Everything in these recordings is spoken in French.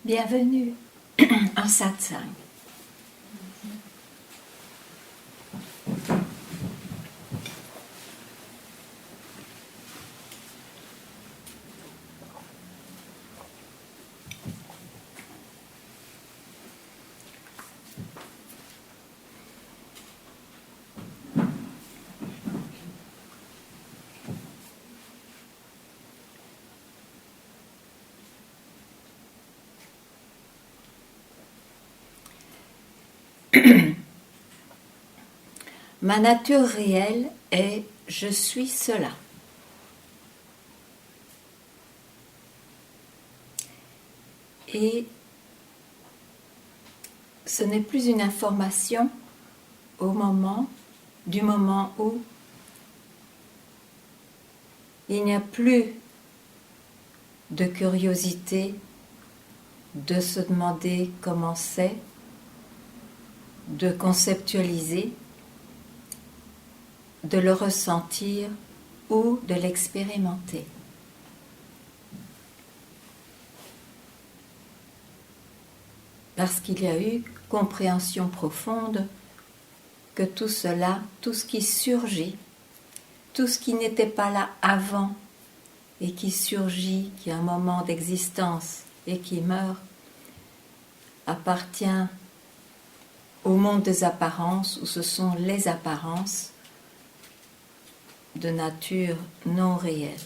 Bienvenue en satsang. Ma nature réelle est « je suis cela ». Et ce n'est plus une information du moment où il n'y a plus de curiosité de se demander comment c'est, de conceptualiser, de le ressentir ou de l'expérimenter. Parce qu'il y a eu compréhension profonde que tout cela, tout ce qui surgit, tout ce qui n'était pas là avant et qui surgit, qui a un moment d'existence et qui meurt, appartient au monde des apparences, où ce sont les apparences de nature non réelle.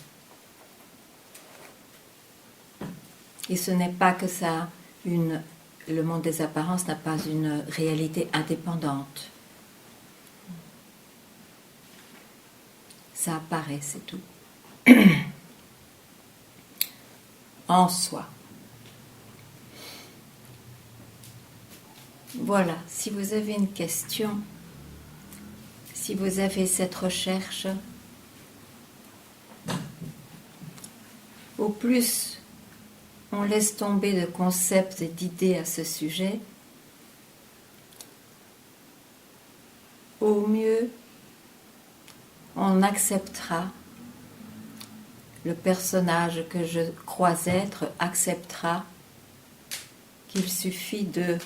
Et ce n'est pas que ça, le monde des apparences n'a pas une réalité indépendante. Ça apparaît, c'est tout. En soi. Voilà, si vous avez une question, si vous avez cette recherche, au plus on laisse tomber de concepts et d'idées à ce sujet, au mieux on acceptera, le personnage que je crois être acceptera qu'il suffit de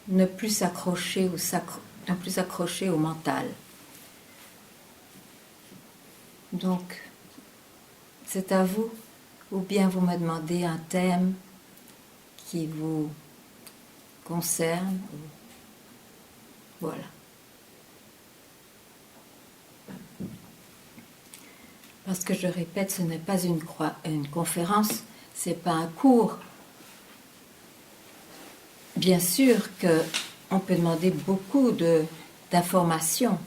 ne plus s'accrocher au mental. Donc, c'est à vous, ou bien vous me demandez un thème qui vous concerne. Voilà. Parce que je répète, ce n'est pas une conférence, ce n'est pas un cours. Bien sûr qu'on peut demander beaucoup d'informations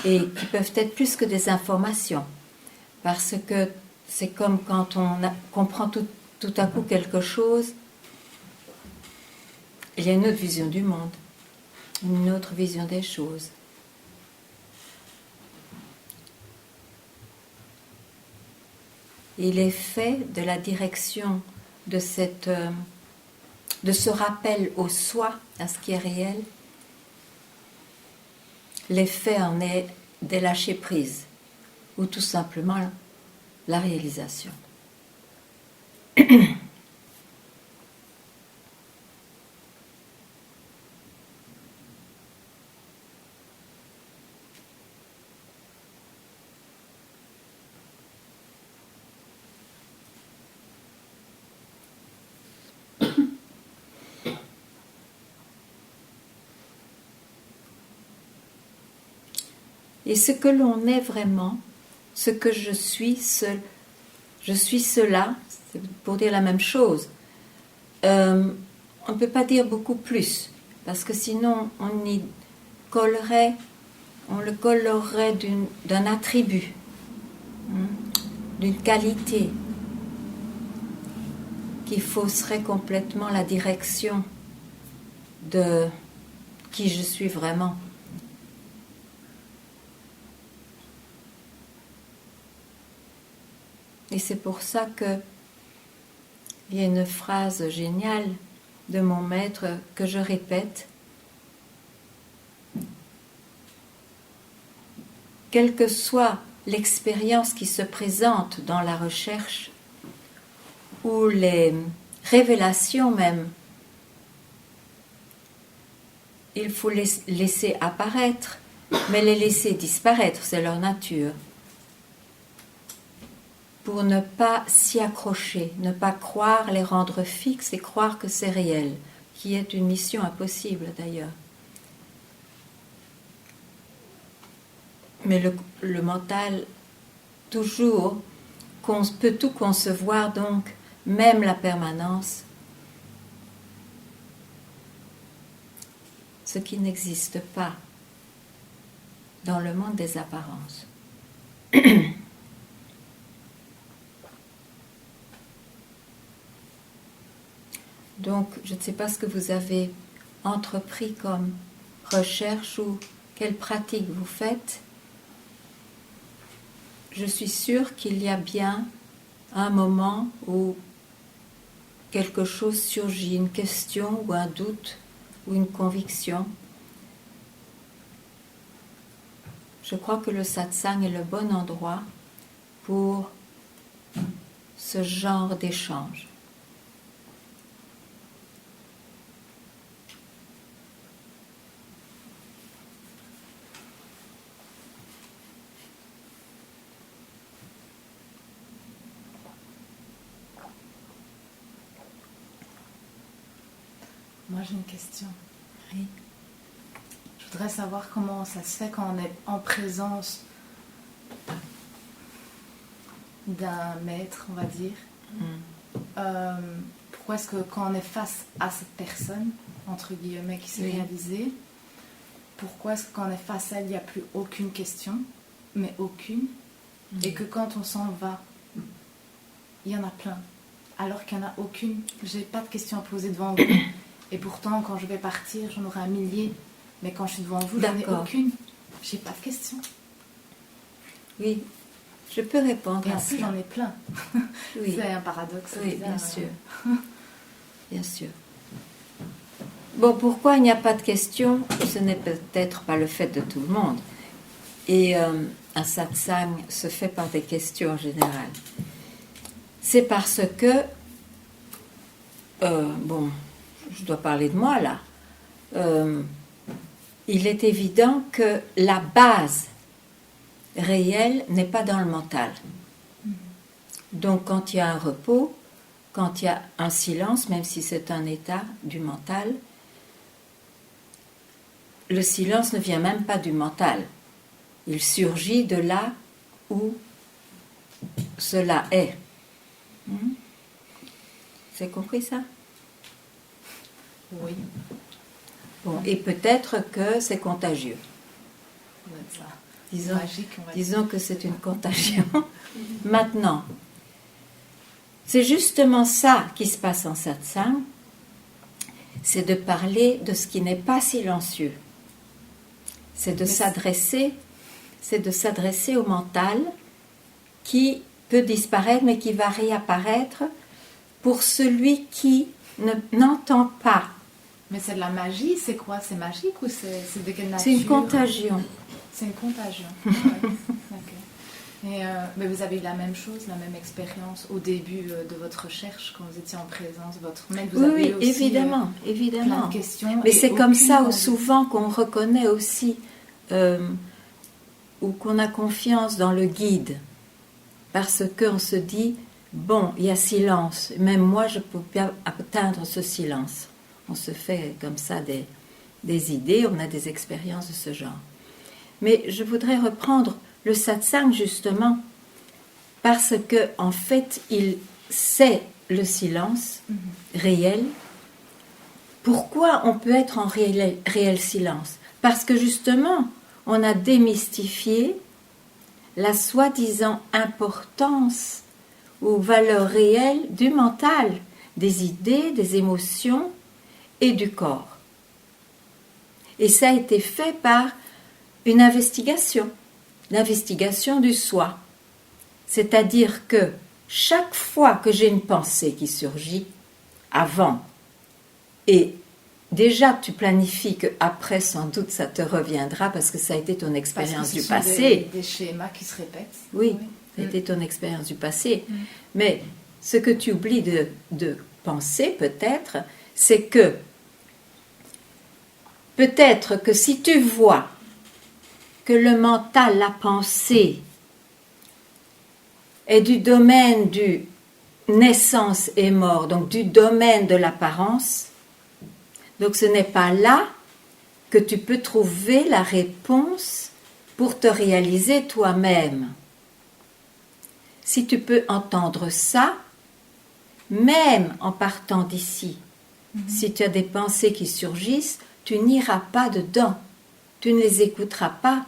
et qui peuvent être plus que des informations. Parce que c'est comme quand on comprend tout à coup quelque chose, il y a une autre vision du monde, une autre vision des choses. Et l'effet de la direction de ce rappel au soi, à ce qui est réel, l'effet en est des lâcher prise, ou tout simplement la réalisation. Et ce que l'on est vraiment, ce que je suis cela, c'est pour dire la même chose. On ne peut pas dire beaucoup plus, parce que sinon on le collerait d'un attribut, d'une qualité, qui fausserait complètement la direction de qui je suis vraiment. Et c'est pour ça qu'il y a une phrase géniale de mon maître que je répète. Quelle que soit l'expérience qui se présente dans la recherche ou les révélations même. Il faut les laisser apparaître, mais les laisser disparaître, c'est leur nature. Pour ne pas s'y accrocher, ne pas croire les rendre fixes et croire que c'est réel, qui est une mission impossible d'ailleurs. Mais le mental, toujours, peut tout concevoir, donc même la permanence, ce qui n'existe pas dans le monde des apparences. Donc, je ne sais pas ce que vous avez entrepris comme recherche ou quelle pratique vous faites. Je suis sûre qu'il y a bien un moment où quelque chose surgit, une question ou un doute ou une conviction. Je crois que le satsang est le bon endroit pour ce genre d'échange. Moi, j'ai une question. Oui. Je voudrais savoir comment ça se fait quand on est en présence d'un maître, on va dire. Pourquoi est-ce que quand on est face à cette personne, entre guillemets, qui s'est réalisée, pourquoi est-ce que quand on est face à elle, il n'y a plus aucune question, mais aucune, et que quand on s'en va, il y en a plein, alors qu'il n'y en a aucune. J'ai pas de questions à poser devant vous. Et pourtant, quand je vais partir, j'en aurai 1 millier. Mais quand je suis devant vous, j'en ai aucune. J'ai pas de questions. Oui, je peux répondre et à en plus, ça. j'en ai plein. Oui. C'est un paradoxe. Oui, bizarre, bien sûr. Bien sûr. Bon, pourquoi il n'y a pas de questions? Ce n'est peut-être pas le fait de tout le monde. Et un satsang se fait par des questions en général. C'est parce que, bon, je dois parler de moi là, il est évident que la base réelle n'est pas dans le mental. Donc quand il y a un repos, quand il y a un silence, même si c'est un état du mental, le silence ne vient même pas du mental. Il surgit de là où cela est. Vous avez compris ça? Oui. Bon, et peut-être que c'est contagieux. Ça. Disons, Magique, on va disons que c'est une contagion. Maintenant, c'est justement ça qui se passe en satsang, c'est de parler de ce qui n'est pas silencieux. C'est de s'adresser au mental qui peut disparaître mais qui va réapparaître pour celui qui n'entend pas. Mais c'est de la magie, c'est quoi? C'est magique ou c'est de quelle nature? C'est une contagion. C'est une contagion. Ouais. Okay. Et, mais vous avez eu la même chose, la même expérience au début de votre recherche quand vous étiez en présence, votre maître, vous avez aussi évidemment. plein de questions. Mais c'est comme ça souvent qu'on reconnaît aussi ou qu'on a confiance dans le guide, parce qu'on se dit bon, il y a silence, même moi je peux bien atteindre ce silence. On se fait comme ça des idées, on a des expériences de ce genre. Mais je voudrais reprendre le satsang justement parce que en fait, c'est le silence réel. Pourquoi on peut être en réel silence? Parce que justement, on a démystifié la soi-disant importance ou valeur réelle du mental, des idées, des émotions et du corps. Et ça a été fait par une investigation, l'investigation du soi. C'est-à-dire que chaque fois que j'ai une pensée qui surgit, avant, et déjà tu planifies qu'après sans doute ça te reviendra parce que ça a été ton expérience du passé. Des schémas qui se Oui, ça a été ton expérience du passé. Mais ce que tu oublies de penser peut-être, c'est que peut-être que si tu vois que le mental, la pensée, est du domaine du naissance et mort, donc du domaine de l'apparence, donc ce n'est pas là que tu peux trouver la réponse pour te réaliser toi-même. Si tu peux entendre ça, même en partant d'ici, si tu as des pensées qui surgissent, tu n'iras pas dedans, tu ne les écouteras pas.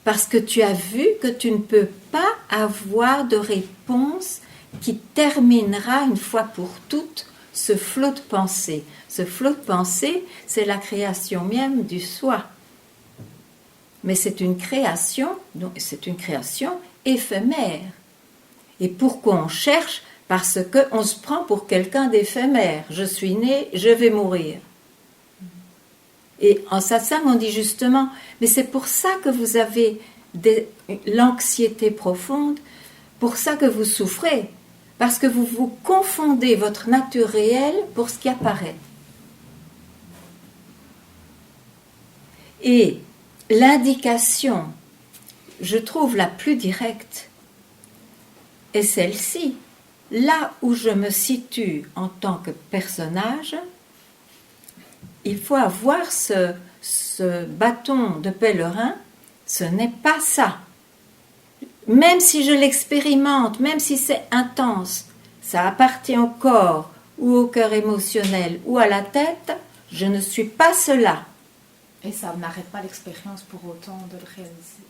Parce que tu as vu que tu ne peux pas avoir de réponse qui terminera une fois pour toutes ce flot de pensée. Ce flot de pensée, c'est la création même du soi. Mais c'est une création éphémère. Et pourquoi on cherche? Parce qu'on se prend pour quelqu'un d'éphémère. Je suis né, je vais mourir. Et en satsang, on dit justement, mais c'est pour ça que vous avez l'anxiété profonde, pour ça que vous souffrez, parce que vous vous confondez votre nature réelle pour ce qui apparaît. Et l'indication, je trouve la plus directe, est celle-ci. Là où je me situe en tant que personnage, il faut avoir ce bâton de pèlerin, ce n'est pas ça. Même si je l'expérimente, même si c'est intense, ça appartient au corps ou au cœur émotionnel ou à la tête, je ne suis pas cela. Et ça n'arrête pas l'expérience pour autant de le réaliser.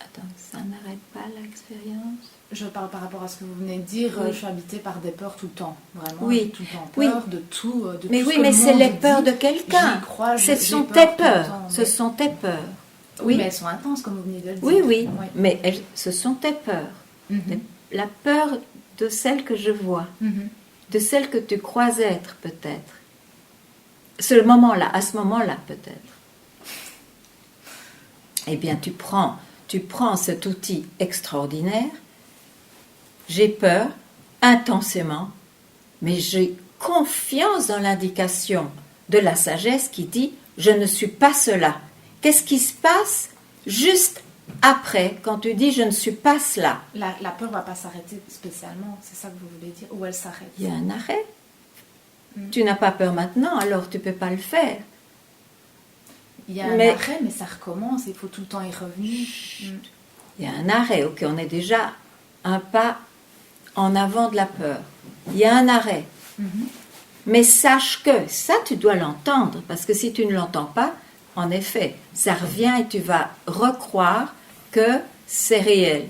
Attends, ça n'arrête pas l'expérience? Je parle par rapport à ce que vous venez de dire, Oui. Je suis habitée par des peurs tout le temps, vraiment, Oui. tout le temps Oui. peur de tout. De Mais tout oui, ce que mais le c'est monde les peurs dit. de quelqu'un. J'y crois, Ce j'ai sont peur tes tout le peurs. temps, Ce mais- sont tes peurs. Oui, Oui, mais elles sont intenses, comme vous venez de le dire. oui, oui. Oui. Mais ce sont tes peurs. Mhm. La peur de celle que je vois, Mhm. de celle que tu crois être peut-être. Ce moment-là, à ce moment-là peut-être. Eh bien, tu prends cet outil extraordinaire. J'ai peur, intensément, mais j'ai confiance dans l'indication de la sagesse qui dit « je ne suis pas cela ». Qu'est-ce qui se passe juste après, quand tu dis « je ne suis pas cela ». La peur ne va pas s'arrêter spécialement, c'est ça que vous voulez dire, ou elle s'arrête. Il y a un arrêt. Tu n'as pas peur maintenant, alors tu ne peux pas le faire. Il y a un arrêt, mais ça recommence, il faut tout le temps y revenir. Il y a un arrêt, ok, on est déjà un pas en avant de la peur. Il y a un arrêt. Mais sache que, ça tu dois l'entendre, parce que si tu ne l'entends pas, en effet, ça revient et tu vas recroire que c'est réel.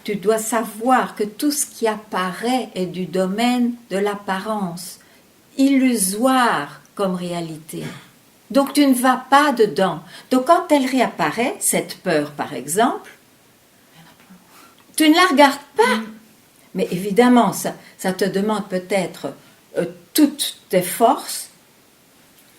Tu dois savoir que tout ce qui apparaît est du domaine de l'apparence, illusoire comme réalité. Donc tu ne vas pas dedans. Donc quand elle réapparaît, cette peur par exemple, tu ne la regardes pas. Mais évidemment, ça te demande peut-être toutes tes forces,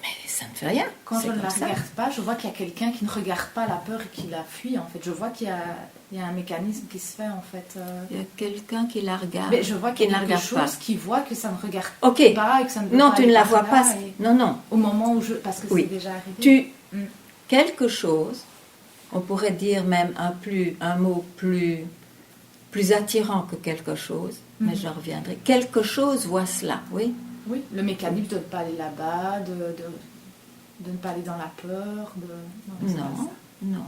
mais ça ne fait rien. Quand je ne la ça. regarde pas, je vois qu'il y a quelqu'un qui ne regarde pas la peur et qui la fuit en fait. Je vois qu'il y a un mécanisme qui se fait en fait. Il y a quelqu'un qui la regarde. Mais je vois qu'il y a quelque regarde chose pas. qui voit que ça ne regarde Ok. pas et que ça ne veut Non, pas tu aller ne la par vois là pas. et Non, non. au moment où parce que Oui. c'est déjà arrivé. Quelque chose, on pourrait dire même un mot plus attirant que quelque chose, mais je reviendrai. Quelque chose voit cela, oui. Oui, le mécanisme de ne pas aller là-bas, de ne pas aller dans la peur. c'est pas ça. Non.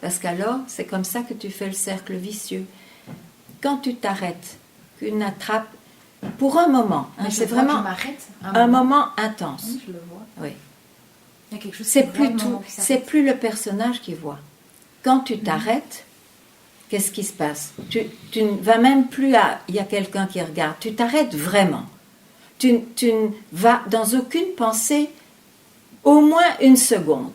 Parce qu'alors, c'est comme ça que tu fais le cercle vicieux. Quand tu t'arrêtes, qu'une attrape, pour un moment, hein, Mais c'est je vois que vraiment je m'arrête un moment intense. Oui, je le vois. Oui. Il y a quelque chose C'est qui plus voit le moment tout, qui c'est s'arrête. plus le personnage qui voit. Quand tu t'arrêtes, qu'est-ce qui se passe? Tu ne vas même plus à il y a quelqu'un qui regarde. Tu t'arrêtes vraiment. Tu ne vas dans aucune pensée au moins une seconde.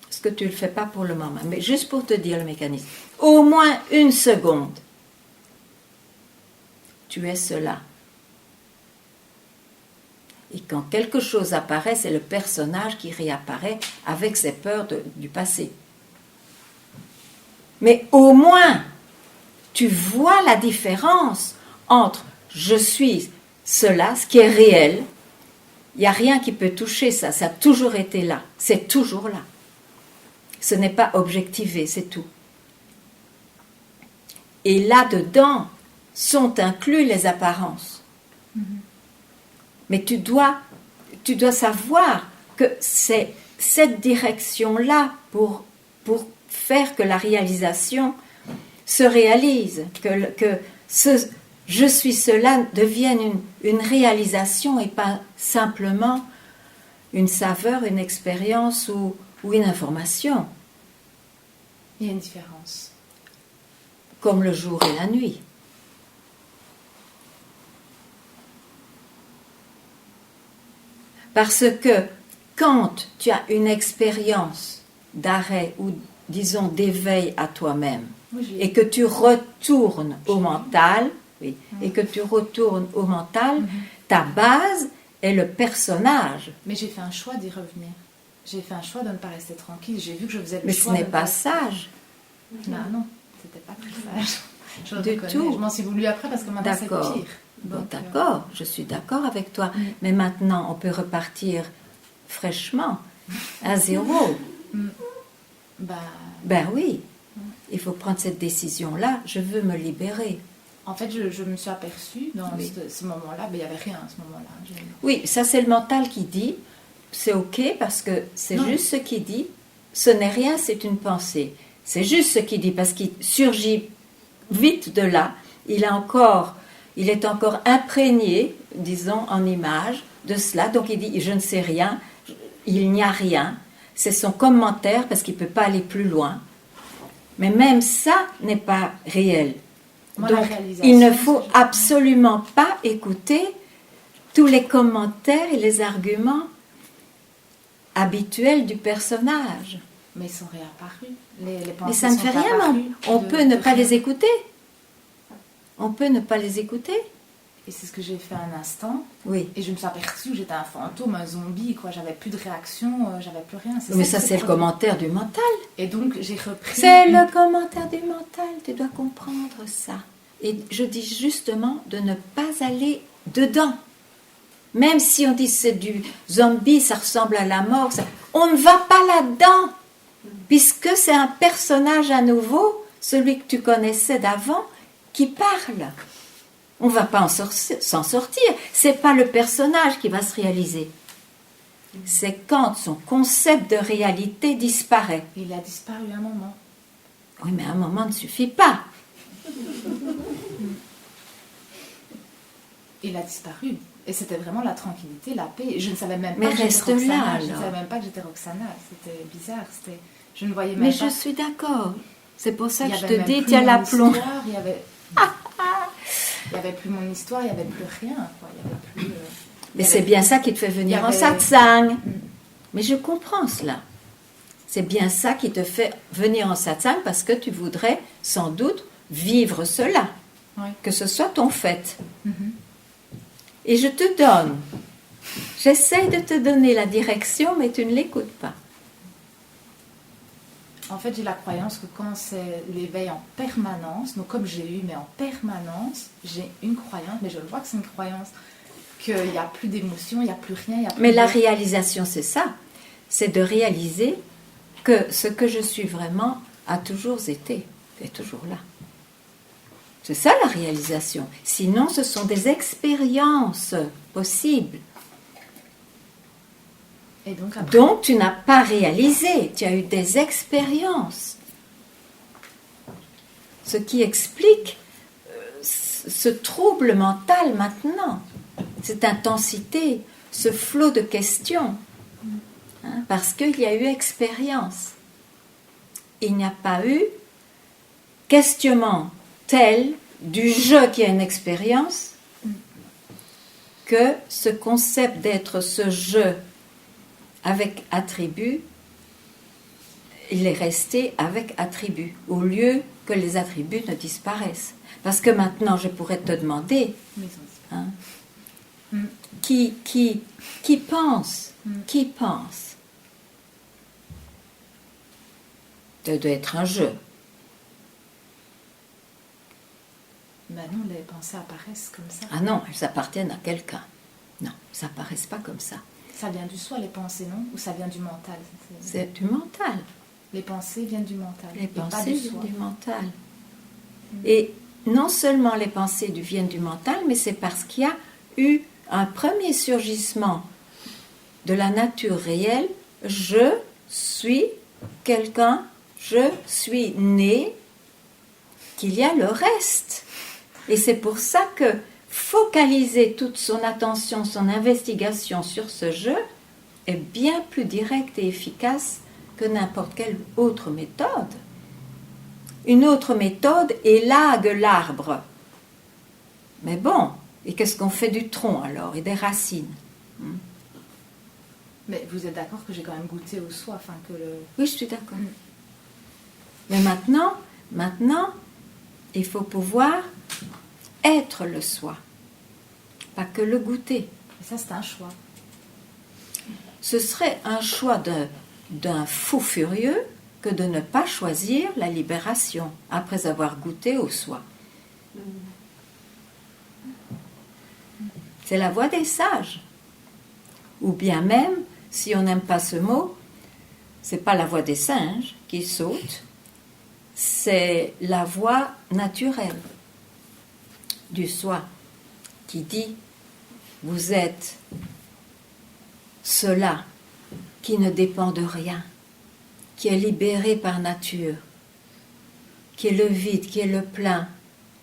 Parce que tu ne le fais pas pour le moment, mais juste pour te dire le mécanisme. Au moins une seconde. Tu es cela. Et quand quelque chose apparaît, c'est le personnage qui réapparaît avec ses peurs du passé. Mais au moins, tu vois la différence entre je suis cela, ce qui est réel. Il n'y a rien qui peut toucher ça, ça a toujours été là, c'est toujours là. Ce n'est pas objectivé, c'est tout. Et là-dedans sont inclus les apparences. Mais tu dois savoir que c'est cette direction-là pour faire que la réalisation se réalise, que je suis cela devienne une réalisation et pas simplement une saveur, une expérience ou une information. Il y a une différence. Comme le jour et la nuit. Parce que quand tu as une expérience d'arrêt ou disons d'éveil à toi-même, et que tu retournes au mental, ta base est le personnage. Mais j'ai fait un choix d'y revenir. J'ai fait un choix de ne pas rester tranquille. J'ai vu que je faisais le Mais choix. Mais ce n'est pas sage. Non, c'était pas très sage. Je le Du reconnais. tout. Je m'en suis voulu après parce que maintenant c'est pire. Bon, d'accord, je suis d'accord avec toi. Mais maintenant, on peut repartir fraîchement, à zéro. Ben oui, il faut prendre cette décision-là. Je veux me libérer. En fait, je me suis aperçue dans ce moment-là, il n'y avait rien à ce moment-là. Oui, ça c'est le mental qui dit, c'est ok parce que c'est juste ce qu'il dit, ce n'est rien, c'est une pensée. C'est juste ce qu'il dit parce qu'il surgit vite de là, il est encore imprégné, disons, en image de cela, donc il dit je ne sais rien, il n'y a rien, c'est son commentaire parce qu'il ne peut pas aller plus loin. Mais même ça n'est pas réel. Donc, il ne faut absolument pas écouter tous les commentaires et les arguments habituels du personnage. Mais ils sont réapparus. Les Mais ça ne fait rien, on peut ne pas les écouter. On peut ne pas les écouter. Et c'est ce que j'ai fait un instant. Oui. Et je me suis aperçue que j'étais un fantôme, un zombie, quoi. J'avais plus de réaction, j'avais plus rien. Mais ça, c'est le commentaire du mental. Et donc, j'ai repris... C'est le commentaire du mental, tu dois comprendre ça. Et je dis justement de ne pas aller dedans. Même si on dit c'est du zombie, ça ressemble à la mort, on ne va pas là-dedans. Puisque c'est un personnage à nouveau, celui que tu connaissais d'avant, qui parle. On ne va pas s'en sortir. C'est pas le personnage qui va se réaliser. C'est quand son concept de réalité disparaît. Il a disparu à un moment. Oui, mais un moment ne suffit pas. Il a disparu. Et c'était vraiment la tranquillité, la paix. Je ne savais même pas mais que j'étais reste Roxana. là, alors. Je ne savais même pas que j'étais Roxana. C'était bizarre. Je ne voyais même mais pas. je suis d'accord. C'est pour ça que je Il y avait te dis, même tu as plus la mon plomb. histoire, il n'y avait plus mon histoire, il n'y avait plus rien. Quoi. Il y avait plus, Mais c'est bien ça qui te fait venir en avait- satsang. Mais je comprends cela. C'est bien ça qui te fait venir en satsang parce que tu voudrais sans doute vivre cela. Ouais. Que ce soit ton fait. Mhm. Et je te donne. J'essaye de te donner la direction, mais tu ne l'écoutes pas. En fait, j'ai la croyance que quand c'est l'éveil en permanence, donc comme j'ai eu, mais en permanence, j'ai une croyance, mais je vois que c'est une croyance, qu'il n'y a plus d'émotion, il n'y a plus rien. Il y a plus Mais la de- réalisation, c'est ça. C'est de réaliser que ce que je suis vraiment a toujours été, est toujours là. C'est ça la réalisation. Sinon, ce sont des expériences possibles. Et donc, après, Donc, tu n'as pas réalisé, tu as eu des expériences. Ce qui explique ce trouble mental maintenant, cette intensité, ce flot de questions. Hein, parce qu'il y a eu expérience. Il n'y a pas eu questionnement tel du je qui a une expérience que ce concept d'être ce je avec attribut, il est resté avec attribut, au lieu que les attributs ne disparaissent. Parce que maintenant, je pourrais te demander, mais ils ont- hein, Mm. qui pense, qui pense. Ça doit être un je. Ben non, les pensées apparaissent comme ça. Ah non, elles appartiennent à quelqu'un. Non, ça n'apparaissent pas comme ça. Ça vient du soi, les pensées, non? Ou ça vient du mental? C'est du mental. Les pensées viennent du mental. Les et pas pensées du viennent soi. du mental. Et non seulement les pensées viennent du mental, mais c'est parce qu'il y a eu un premier surgissement de la nature réelle. Je suis quelqu'un, je suis né, qu'il y a le reste. Et c'est pour ça que focaliser toute son attention, son investigation sur ce je est bien plus direct et efficace que n'importe quelle autre méthode. Une autre méthode élague l'arbre. Mais bon, et qu'est-ce qu'on fait du tronc alors et des racines? Mais vous êtes d'accord que j'ai quand même goûté au soi, enfin que le... Oui, je suis d'accord. Mais maintenant, il faut pouvoir être le soi, pas que le goûter. Et ça, c'est un choix. Ce serait un choix d'un fou furieux que de ne pas choisir la libération après avoir goûté au soi. C'est la voie des sages. Ou bien même, si on n'aime pas ce mot, c'est pas la voie des singes qui saute, c'est la voie naturelle du soi qui dit vous êtes cela qui ne dépend de rien, qui est libéré par nature, qui est le vide, qui est le plein.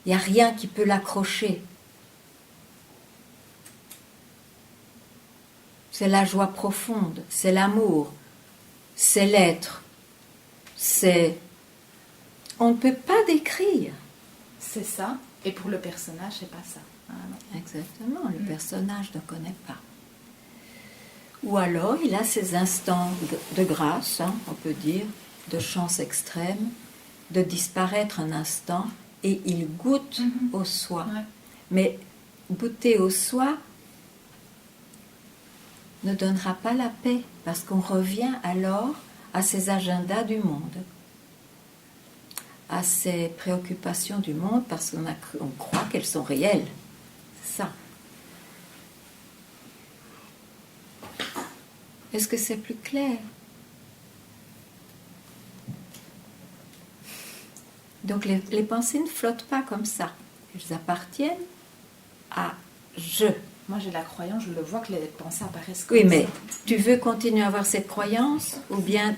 Il n'y a rien qui peut l'accrocher. C'est la joie profonde, c'est l'amour, c'est l'être, c'est... On ne peut pas décrire. C'est ça, et pour le personnage, c'est pas ça. Ah, non. Exactement, le personnage ne connaît pas. Ou alors, il a ses instants de grâce, on peut dire, de chance extrême, de disparaître un instant, et il goûte au soi. Ouais. Mais goûter au soi ne donnera pas la paix, parce qu'on revient alors à ses agendas du monde, à ses préoccupations du monde, parce qu'on croit qu'elles sont réelles. C'est ça. Est-ce que c'est plus clair? Donc les pensées ne flottent pas comme ça. Elles appartiennent à je. Moi, j'ai la croyance, je le vois que les pensées apparaissent comme Oui, ça. mais tu veux continuer à avoir cette croyance ou bien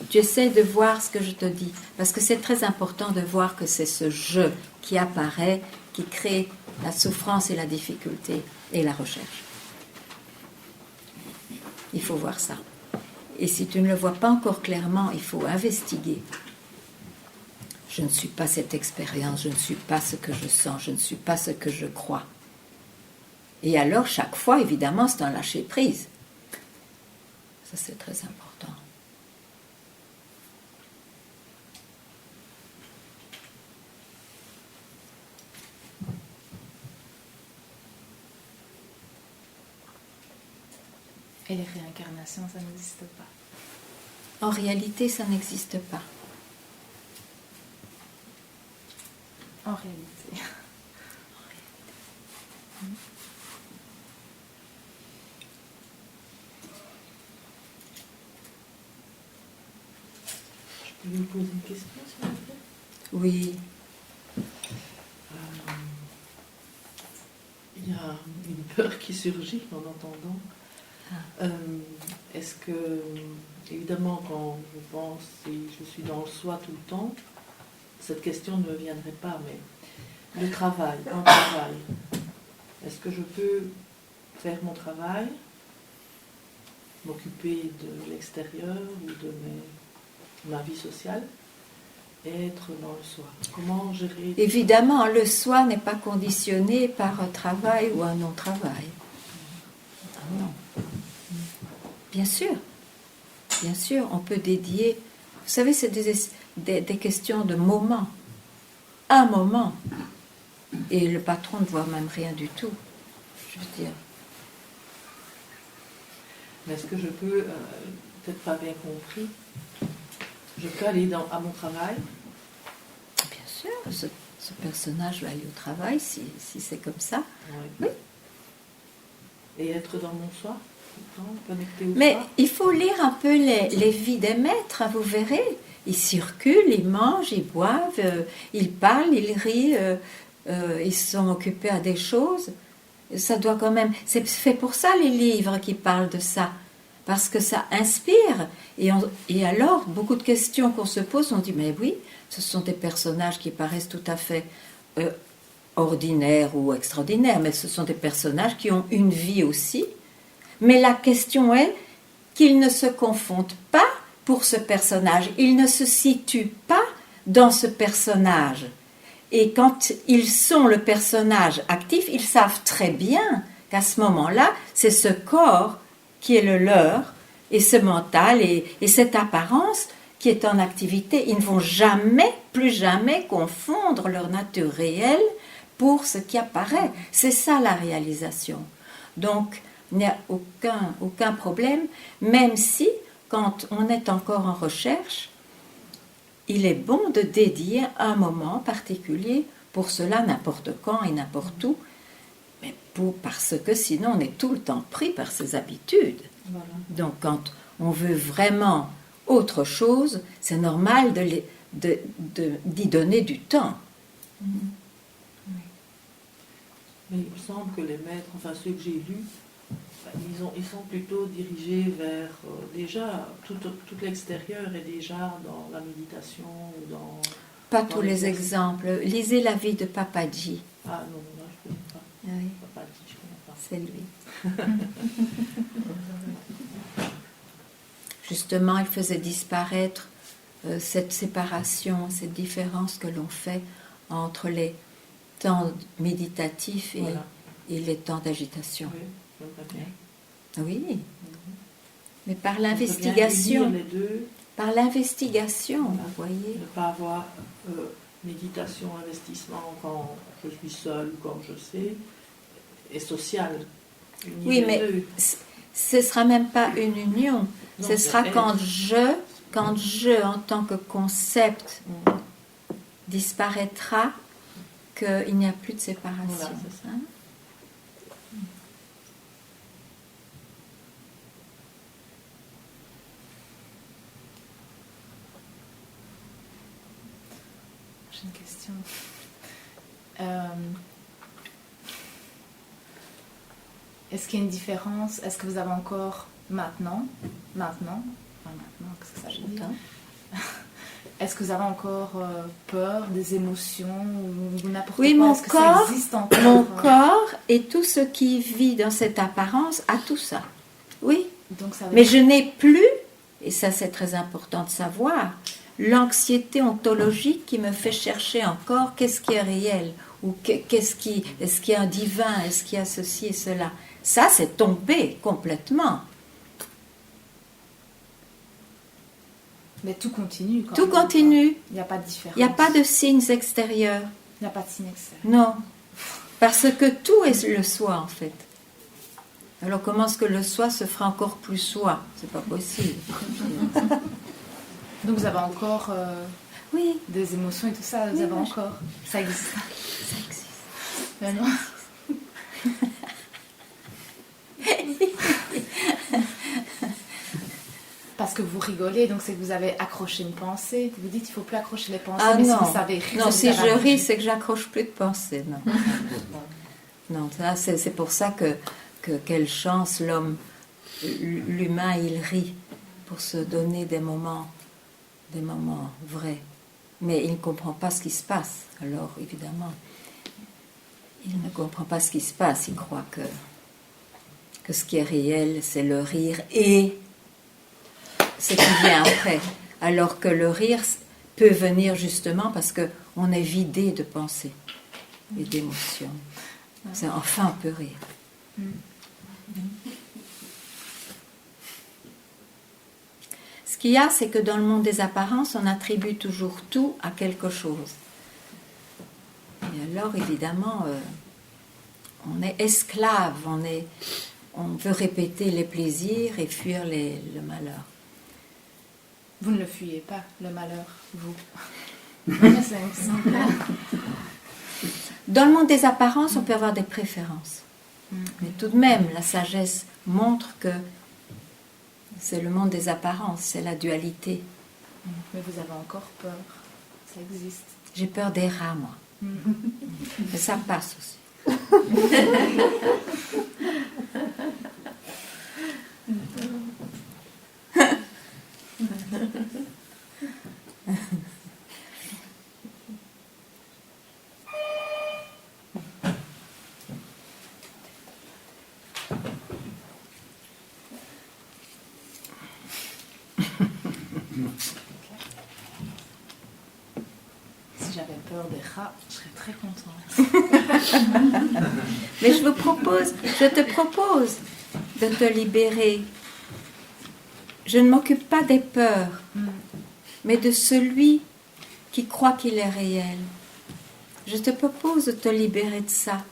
tu essaies de voir ce que je te dis? Parce que c'est très important de voir que c'est ce je qui apparaît, qui crée la souffrance et la difficulté et la recherche. Il faut voir ça. Et si tu ne le vois pas encore clairement, il faut investiguer. Je ne suis pas cette expérience, je ne suis pas ce que je sens, je ne suis pas ce que je crois. Et alors, chaque fois, évidemment, c'est un lâcher-prise. Ça, c'est très important. Et les réincarnations, ça n'existe pas. En réalité, ça n'existe pas. En réalité. Je peux vous poser une question, s'il vous plaît? Oui. Il y a une peur qui surgit en entendant. Est-ce que, évidemment, quand je pense et je suis dans le soi tout le temps, cette question ne me viendrait pas, mais le travail, un travail, est-ce que je peux faire mon travail, m'occuper de l'extérieur ou de ma vie sociale et être dans le soi? Comment gérer? Évidemment, le soi n'est pas conditionné par un travail ou un non-travail. Ah non. Bien sûr, on peut dédier. Vous savez, c'est des questions de moment. Un moment. Et le patron ne voit même rien du tout. Je veux dire. Mais est-ce que je peux, peut-être pas bien compris, je peux aller à mon travail? Bien sûr, ce personnage va aller au travail si c'est comme ça. Oui. Et être dans mon soi, tout le temps, connecté au Mais soi. il faut lire un peu les vies des maîtres, hein, vous verrez. Ils circulent, ils mangent, ils boivent, ils parlent, ils rient, ils sont occupés à des choses. Ça doit quand même... C'est fait pour ça les livres qui parlent de ça. Parce que ça inspire. Et alors, beaucoup de questions qu'on se pose, on dit, mais oui, ce sont des personnages qui paraissent tout à fait ordinaires ou extraordinaires, mais ce sont des personnages qui ont une vie aussi. Mais la question est qu'ils ne se confondent pas pour ce personnage. Ils ne se situent pas dans ce personnage. Et quand ils sont le personnage actif, ils savent très bien qu'à ce moment-là, c'est ce corps qui est le leur, et ce mental, et cette apparence qui est en activité. Ils ne vont jamais, plus jamais confondre leur nature réelle pour ce qui apparaît. C'est ça la réalisation. Donc, il n'y a aucun problème, même si, quand on est encore en recherche, il est bon de dédier un moment particulier pour cela, n'importe quand et n'importe où, mais parce que sinon on est tout le temps pris par ses habitudes. Voilà. Donc quand on veut vraiment autre chose, c'est normal d'y donner du temps. Mais il me semble que les maîtres, enfin ceux que j'ai lus, ils sont plutôt dirigés vers déjà tout l'extérieur est déjà dans la méditation ou dans. Pas dans tous les l'exercice. exemples. Lisez la vie de Papaji. Ah non, là je ne connais pas. Oui, Papa dit, je connais pas. c'est lui. Justement, il faisait disparaître cette séparation, cette différence que l'on fait entre les temps méditatifs Voilà. et les temps d'agitation. Oui, j'aimerais bien. Oui, mais par J'aimerais bien l'investigation, unir les deux, par l'investigation, Voilà. vous voyez. ne pas avoir méditation, investissement quand je suis seule, quand je sais, et social. Unir Oui, les mais deux. ce sera même pas une union. Non, Ce c'est sera être. quand je, en tant que concept, disparaîtra, qu'il n'y a plus de séparation. Voilà, c'est ça. Hein? J'ai une question. Est-ce qu'il y a une différence? Est-ce que vous avez encore maintenant, qu'est-ce que ça veut dire? Est-ce que vous avez encore peur des émotions ou n'importe Oui, quoi? mon Est-ce que corps, ça existe encore? mon corps et tout ce qui vit dans cette apparence a tout ça. Oui, Donc ça veut mais dire- je n'ai plus, et ça c'est très important de savoir, l'anxiété ontologique qui me fait chercher encore qu'est-ce qui est réel, ou est-ce qu'il y a un divin, est-ce qu'il y a ceci et cela. Ça c'est tombé complètement. Mais tout continue quand Tout même. continue. Il n'y a pas de différence. Il n'y a pas de signes extérieurs. Il n'y a pas de signe extérieur. Non. Parce que tout est le soi en fait. Alors comment est-ce que le soi se fera encore plus soi? C'est pas possible. Donc vous avez encore Oui, des émotions et tout ça, vous Oui, avez moi, encore. Ça existe. ça existe. Mais non. Parce que vous rigolez, donc c'est que vous avez accroché une pensée. Vous dites qu'il ne faut plus accrocher les pensées, Ah mais non, si vous savez rire, non, vous si avez je accroché. ris, c'est que j'accroche plus de pensée. Non, non, ça, c'est pour ça que quelle chance l'homme, l'humain, il rit pour se donner des moments vrais. Mais il ne comprend pas ce qui se passe. Alors évidemment, il ne comprend pas ce qui se passe. Il croit que ce qui est réel, c'est le rire et ce qui vient après. Alors que le rire peut venir justement parce qu'on est vidé de pensées et d'émotions. C'est enfin on peut rire. Ce qu'il y a, c'est que dans le monde des apparences, on attribue toujours tout à quelque chose. Et alors, évidemment, on est esclave, on veut répéter les plaisirs et fuir le malheur. Vous ne le fuyez pas, le malheur, vous. Non, mais c'est simple. Dans le monde des apparences, on peut avoir des préférences. Mais tout de même, la sagesse montre que c'est le monde des apparences, c'est la dualité. Mais vous avez encore peur. Ça existe. J'ai peur des rats, moi. Mais ça passe aussi. Si j'avais peur des rats, je serais très contente. Mais je te propose de te libérer. Je ne m'occupe pas des peurs, mais de celui qui croit qu'il est réel. Je te propose de te libérer de ça.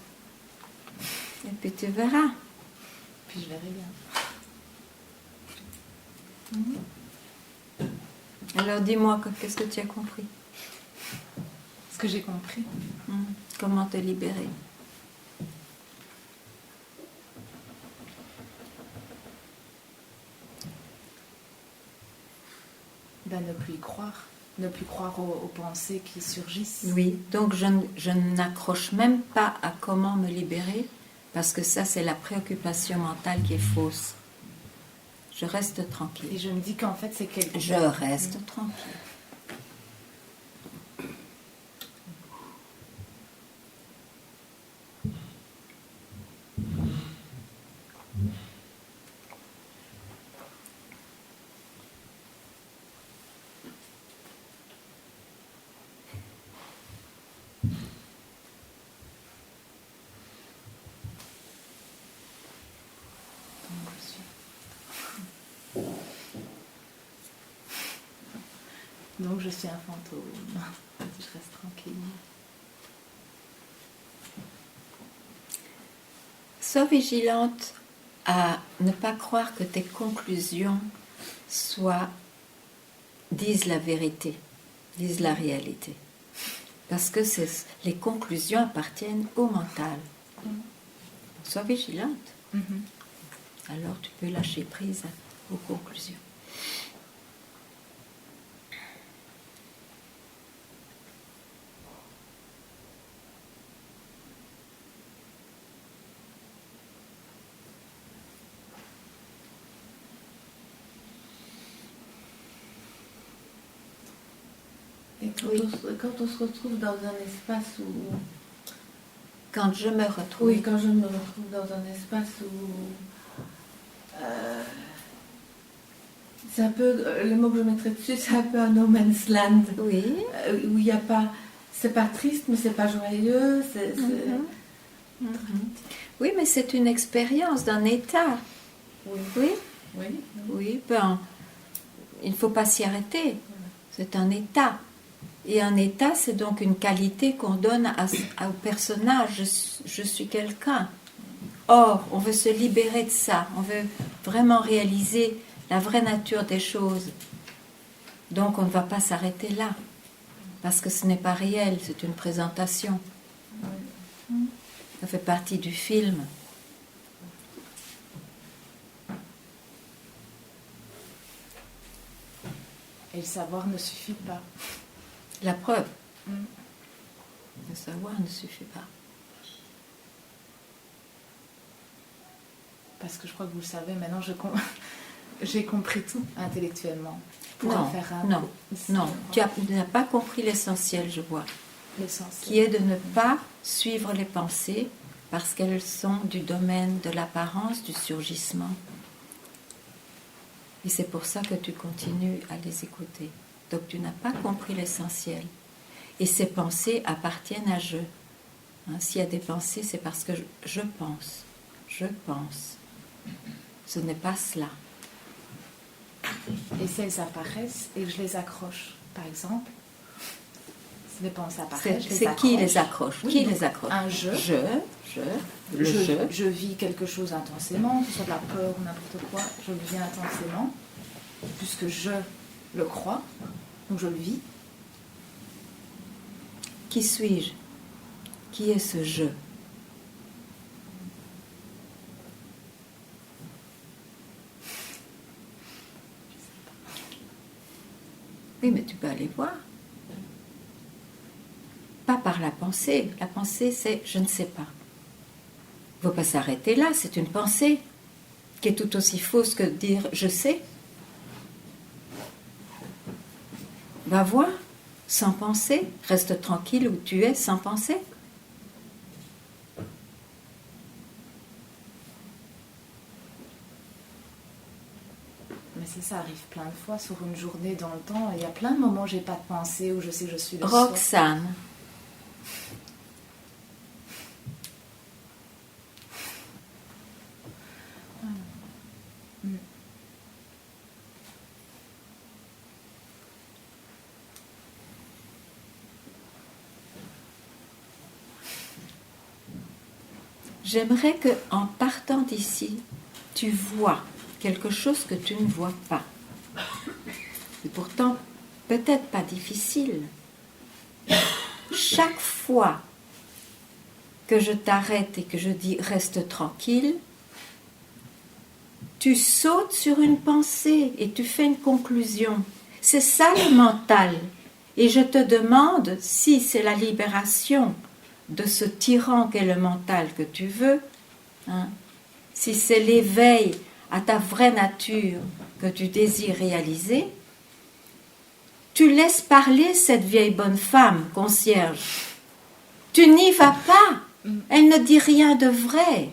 Et puis tu verras. Puis je verrai bien. Alors dis-moi, qu'est-ce que tu as compris? Ce que j'ai compris. Comment te libérer? Ben, ne plus y croire. Ne plus croire aux pensées qui surgissent. Oui, donc je n'accroche même pas à comment me libérer, parce que ça, c'est la préoccupation mentale qui est fausse. Je reste tranquille. Et je me dis qu'en fait, c'est quelque chose. Je reste tranquille. Donc je suis un fantôme. Je reste tranquille. Sois vigilante à ne pas croire que tes conclusions disent la vérité, disent la réalité. Parce que les conclusions appartiennent au mental. Sois vigilante. Alors tu peux lâcher prise aux conclusions. Et quand on se retrouve dans un espace où... Quand je me retrouve... Oui, quand je me retrouve dans un espace où... c'est un peu... Le mot que je mettrais dessus, c'est un peu un no man's land. Oui. Où il n'y a pas... C'est pas triste, mais c'est pas joyeux. Oui, mais c'est une expérience d'un état. Oui. Oui. Oui. Oui, il ne faut pas s'y arrêter. C'est un état. Et un état, c'est donc une qualité qu'on donne au personnage. Je suis quelqu'un. Or, on veut se libérer de ça. On veut vraiment réaliser la vraie nature des choses. Donc, on ne va pas s'arrêter là. Parce que ce n'est pas réel, c'est une présentation. Ça fait partie du film. Et le savoir ne suffit pas. La preuve. Le savoir ne suffit pas. Parce que je crois que vous le savez, maintenant j'ai compris tout intellectuellement. Pour Non, en faire un. non, tu n'as pas compris l'essentiel, je vois. L'essentiel. Qui est de ne pas suivre les pensées parce qu'elles sont du domaine de l'apparence, du surgissement. Et c'est pour ça que tu continues à les écouter. Donc tu n'as pas compris l'essentiel. Et ces pensées appartiennent à je. S'il y a des pensées, c'est parce que je pense. Je pense. Ce n'est pas cela. Et si elles apparaissent et que je les accroche, par exemple, si les pensées apparaissent, je les C'est accroche. qui les accroche? Oui, Qui donc les accroche? Un je. Je vis quelque chose intensément, que ce soit de la peur ou n'importe quoi, je le vis intensément, puisque je le crois, donc je le vis. Qui suis-je? Qui est ce je? Oui, mais tu peux aller voir. Pas par la pensée. La pensée, c'est je ne sais pas. Il ne faut pas s'arrêter là, c'est une pensée qui est tout aussi fausse que de dire je sais. Va voir, sans penser, reste tranquille où tu es, sans penser. Mais ça arrive plein de fois sur une journée dans le temps. Il y a plein de moments où j'ai pas de pensée, où je sais que je suis le soir. Roxane. J'aimerais que, en partant d'ici, tu vois quelque chose que tu ne vois pas. C'est pourtant peut-être pas difficile. Chaque fois que je t'arrête et que je dis reste tranquille, tu sautes sur une pensée et tu fais une conclusion. C'est ça le mental. Et je te demande si c'est la libération de ce tyran qu'est le mental que tu veux, hein, si c'est l'éveil à ta vraie nature que tu désires réaliser, tu laisses parler cette vieille bonne femme, concierge. Tu n'y vas pas. Elle ne dit rien de vrai.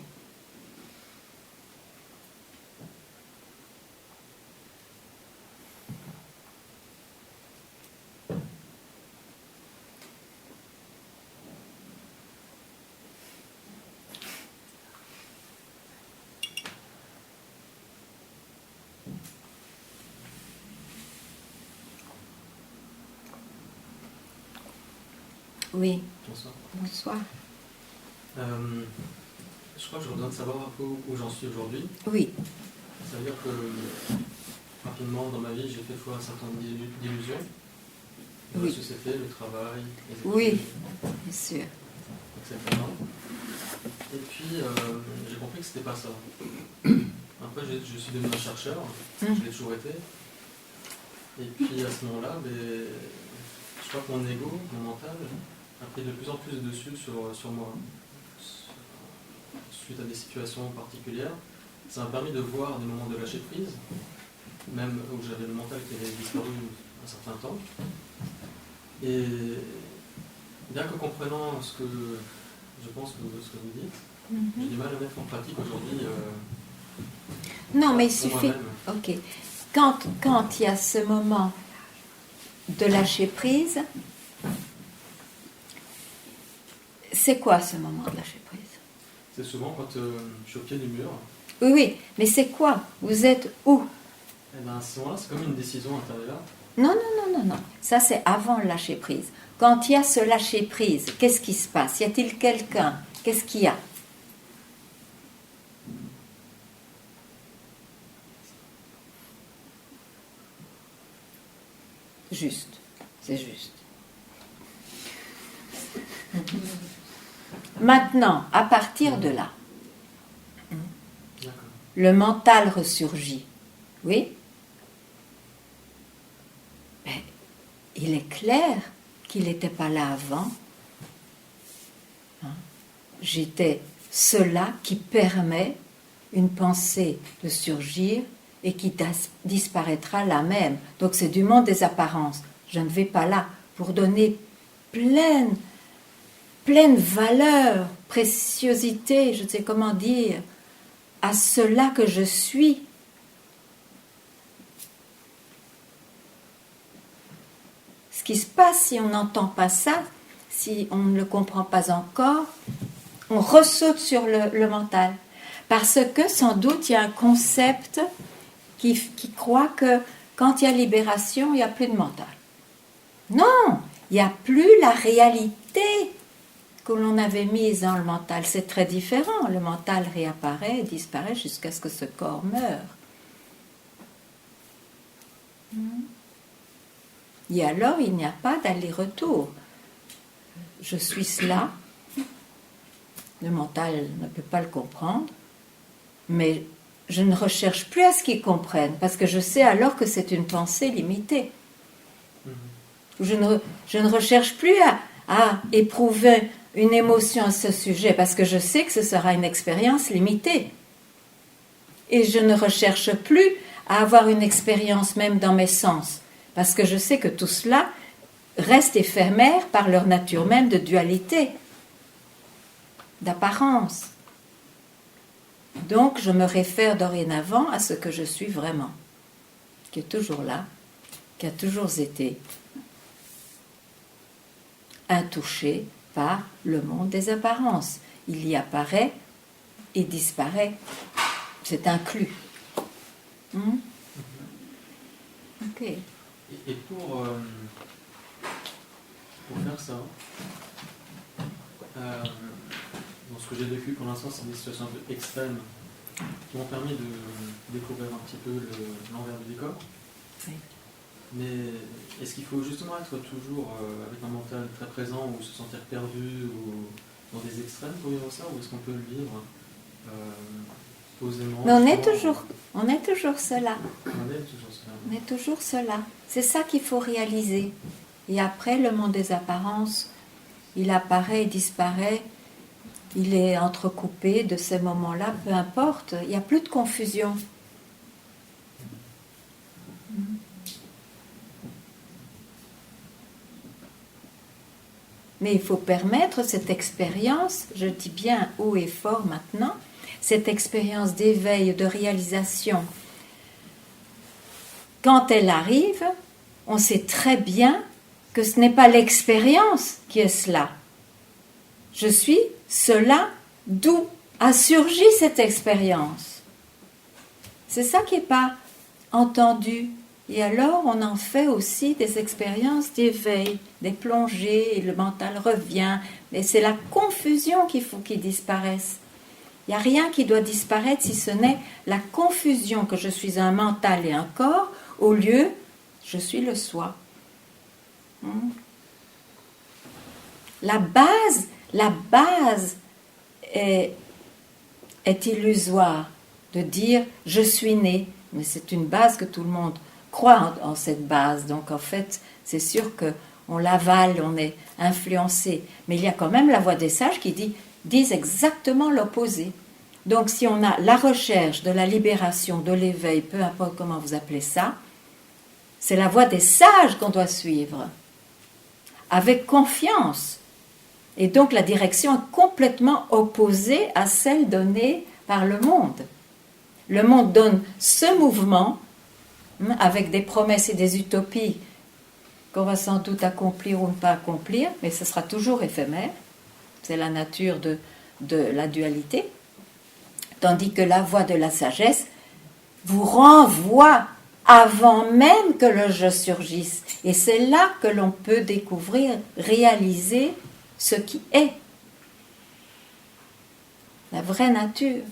Oui, Bonsoir. bonsoir. Je crois que j'aurais besoin de savoir un peu où j'en suis aujourd'hui. Oui, Ça veut dire que rapidement dans ma vie, j'ai fait foi à un certain nombre d'illusions. Oui. La société, le travail, les études, oui, bien sûr. etc. Et puis j'ai compris que c'était pas ça. Après, je suis devenu un chercheur, je l'ai toujours été. Et puis à ce moment-là, je crois que mon ego, mon mental, a pris de plus en plus de dessus sur moi. Suite à des situations particulières, ça m'a permis de voir des moments de lâcher prise, même où j'avais le mental qui avait disparu un certain temps. Et bien que comprenant ce que je pense que ce que vous dites, j'ai du mal à mettre en pratique aujourd'hui. Non, mais il pour suffit. moi-même. Ok. Quand il y a ce moment de lâcher prise, c'est quoi ce moment de lâcher prise? C'est souvent quand je suis au pied du mur. Oui, oui, mais c'est quoi? Vous êtes où? Et bien à ce moment-là, c'est comme une décision intérieure. Non, non, non, non, non. Ça, c'est avant le lâcher prise. Quand il y a ce lâcher prise, qu'est-ce qui se passe? Y a-t-il quelqu'un? Qu'est-ce qu'il y a? Juste. C'est juste. Maintenant, à partir de là, D'accord. le mental ressurgit. Oui? Ben, il est clair qu'il n'était pas là avant. Hein? J'étais cela qui permet une pensée de surgir et qui disparaîtra là même. Donc c'est du monde des apparences. Je ne vais pas là pour donner pleine valeur, préciosité, je ne sais comment dire, à cela que je suis. Ce qui se passe si on n'entend pas ça, si on ne le comprend pas encore, on ressaute sur le mental. Parce que sans doute il y a un concept qui croit que quand il y a libération, il n'y a plus de mental. Non, il n'y a plus la réalité que l'on avait mise dans le mental. C'est très différent. Le mental réapparaît et disparaît jusqu'à ce que ce corps meure. Et alors, il n'y a pas d'aller-retour. Je suis cela Le mental ne peut pas le comprendre, mais je ne recherche plus à ce qu'ils comprennent, parce que je sais alors que c'est une pensée limitée. Je ne recherche plus à éprouver une émotion à ce sujet, parce que je sais que ce sera une expérience limitée. Et je ne recherche plus à avoir une expérience même dans mes sens, parce que je sais que tout cela reste éphémère par leur nature même de dualité, d'apparence. Donc je me réfère dorénavant à ce que je suis vraiment, qui est toujours là, qui a toujours été intouché par le monde des apparences. Il y apparaît et disparaît. C'est inclus. Ok. Et pour faire ça, dans ce que j'ai vécu pour l'instant, c'est des situations un peu extrêmes qui m'ont permis de découvrir un petit peu l'envers du décor. Oui. Mais est-ce qu'il faut justement être toujours avec un mental très présent ou se sentir perdu ou dans des extrêmes pour vivre ça, ou est-ce qu'on peut le vivre posément? Mais on est toujours cela. On est toujours cela. On est toujours cela. C'est ça qu'il faut réaliser. Et après, le monde des apparences, il apparaît et disparaît. Il est entrecoupé de ces moments-là, peu importe. Il n'y a plus de confusion. Mais il faut permettre cette expérience, je dis bien haut et fort maintenant, cette expérience d'éveil, de réalisation. Quand elle arrive, on sait très bien que ce n'est pas l'expérience qui est cela. Je suis cela d'où a surgi cette expérience. C'est ça qui n'est pas entendu. Et alors, on en fait aussi des expériences d'éveil, des plongées, et le mental revient. Et c'est la confusion qu'il faut qu'il disparaisse. Il n'y a rien qui doit disparaître si ce n'est la confusion que je suis un mental et un corps, au lieu, je suis le soi. La base est illusoire de dire je suis né, mais c'est une base que tout le monde croit en cette base. Donc en fait, c'est sûr qu'on l'avale, on est influencé. Mais il y a quand même la voix des sages qui disent exactement l'opposé. Donc si on a la recherche de la libération, de l'éveil, peu importe comment vous appelez ça, c'est la voix des sages qu'on doit suivre, avec confiance. Et donc la direction est complètement opposée à celle donnée par le monde. Le monde donne ce mouvement avec des promesses et des utopies qu'on va sans doute accomplir ou ne pas accomplir, mais ce sera toujours éphémère. C'est la nature de la dualité. Tandis que la voie de la sagesse vous renvoie avant même que le je surgisse. Et c'est là que l'on peut découvrir, réaliser ce qui est. La vraie nature.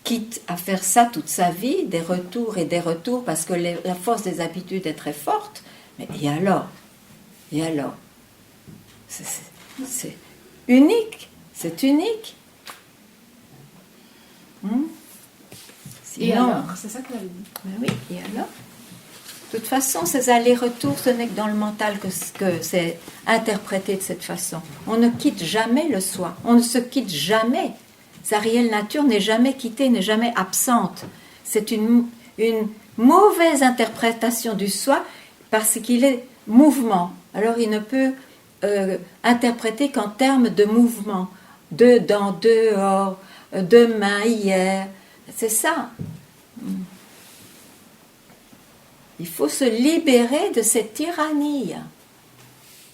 Quitte à faire ça toute sa vie, des retours et des retours, parce que la force des habitudes est très forte. Mais et alors? C'est unique. C'est unique. Et alors? C'est ça que tu avais dit. Ben oui, et alors? De toute façon, ces allers-retours, ce n'est que dans le mental que c'est interprété de cette façon. On ne quitte jamais le soi. On ne se quitte jamais. Sa réelle nature n'est jamais quittée, n'est jamais absente. C'est une mauvaise interprétation du soi parce qu'il est mouvement. Alors il ne peut interpréter qu'en termes de mouvement. Dedans, dehors, demain, hier. C'est ça. Il faut se libérer de cette tyrannie,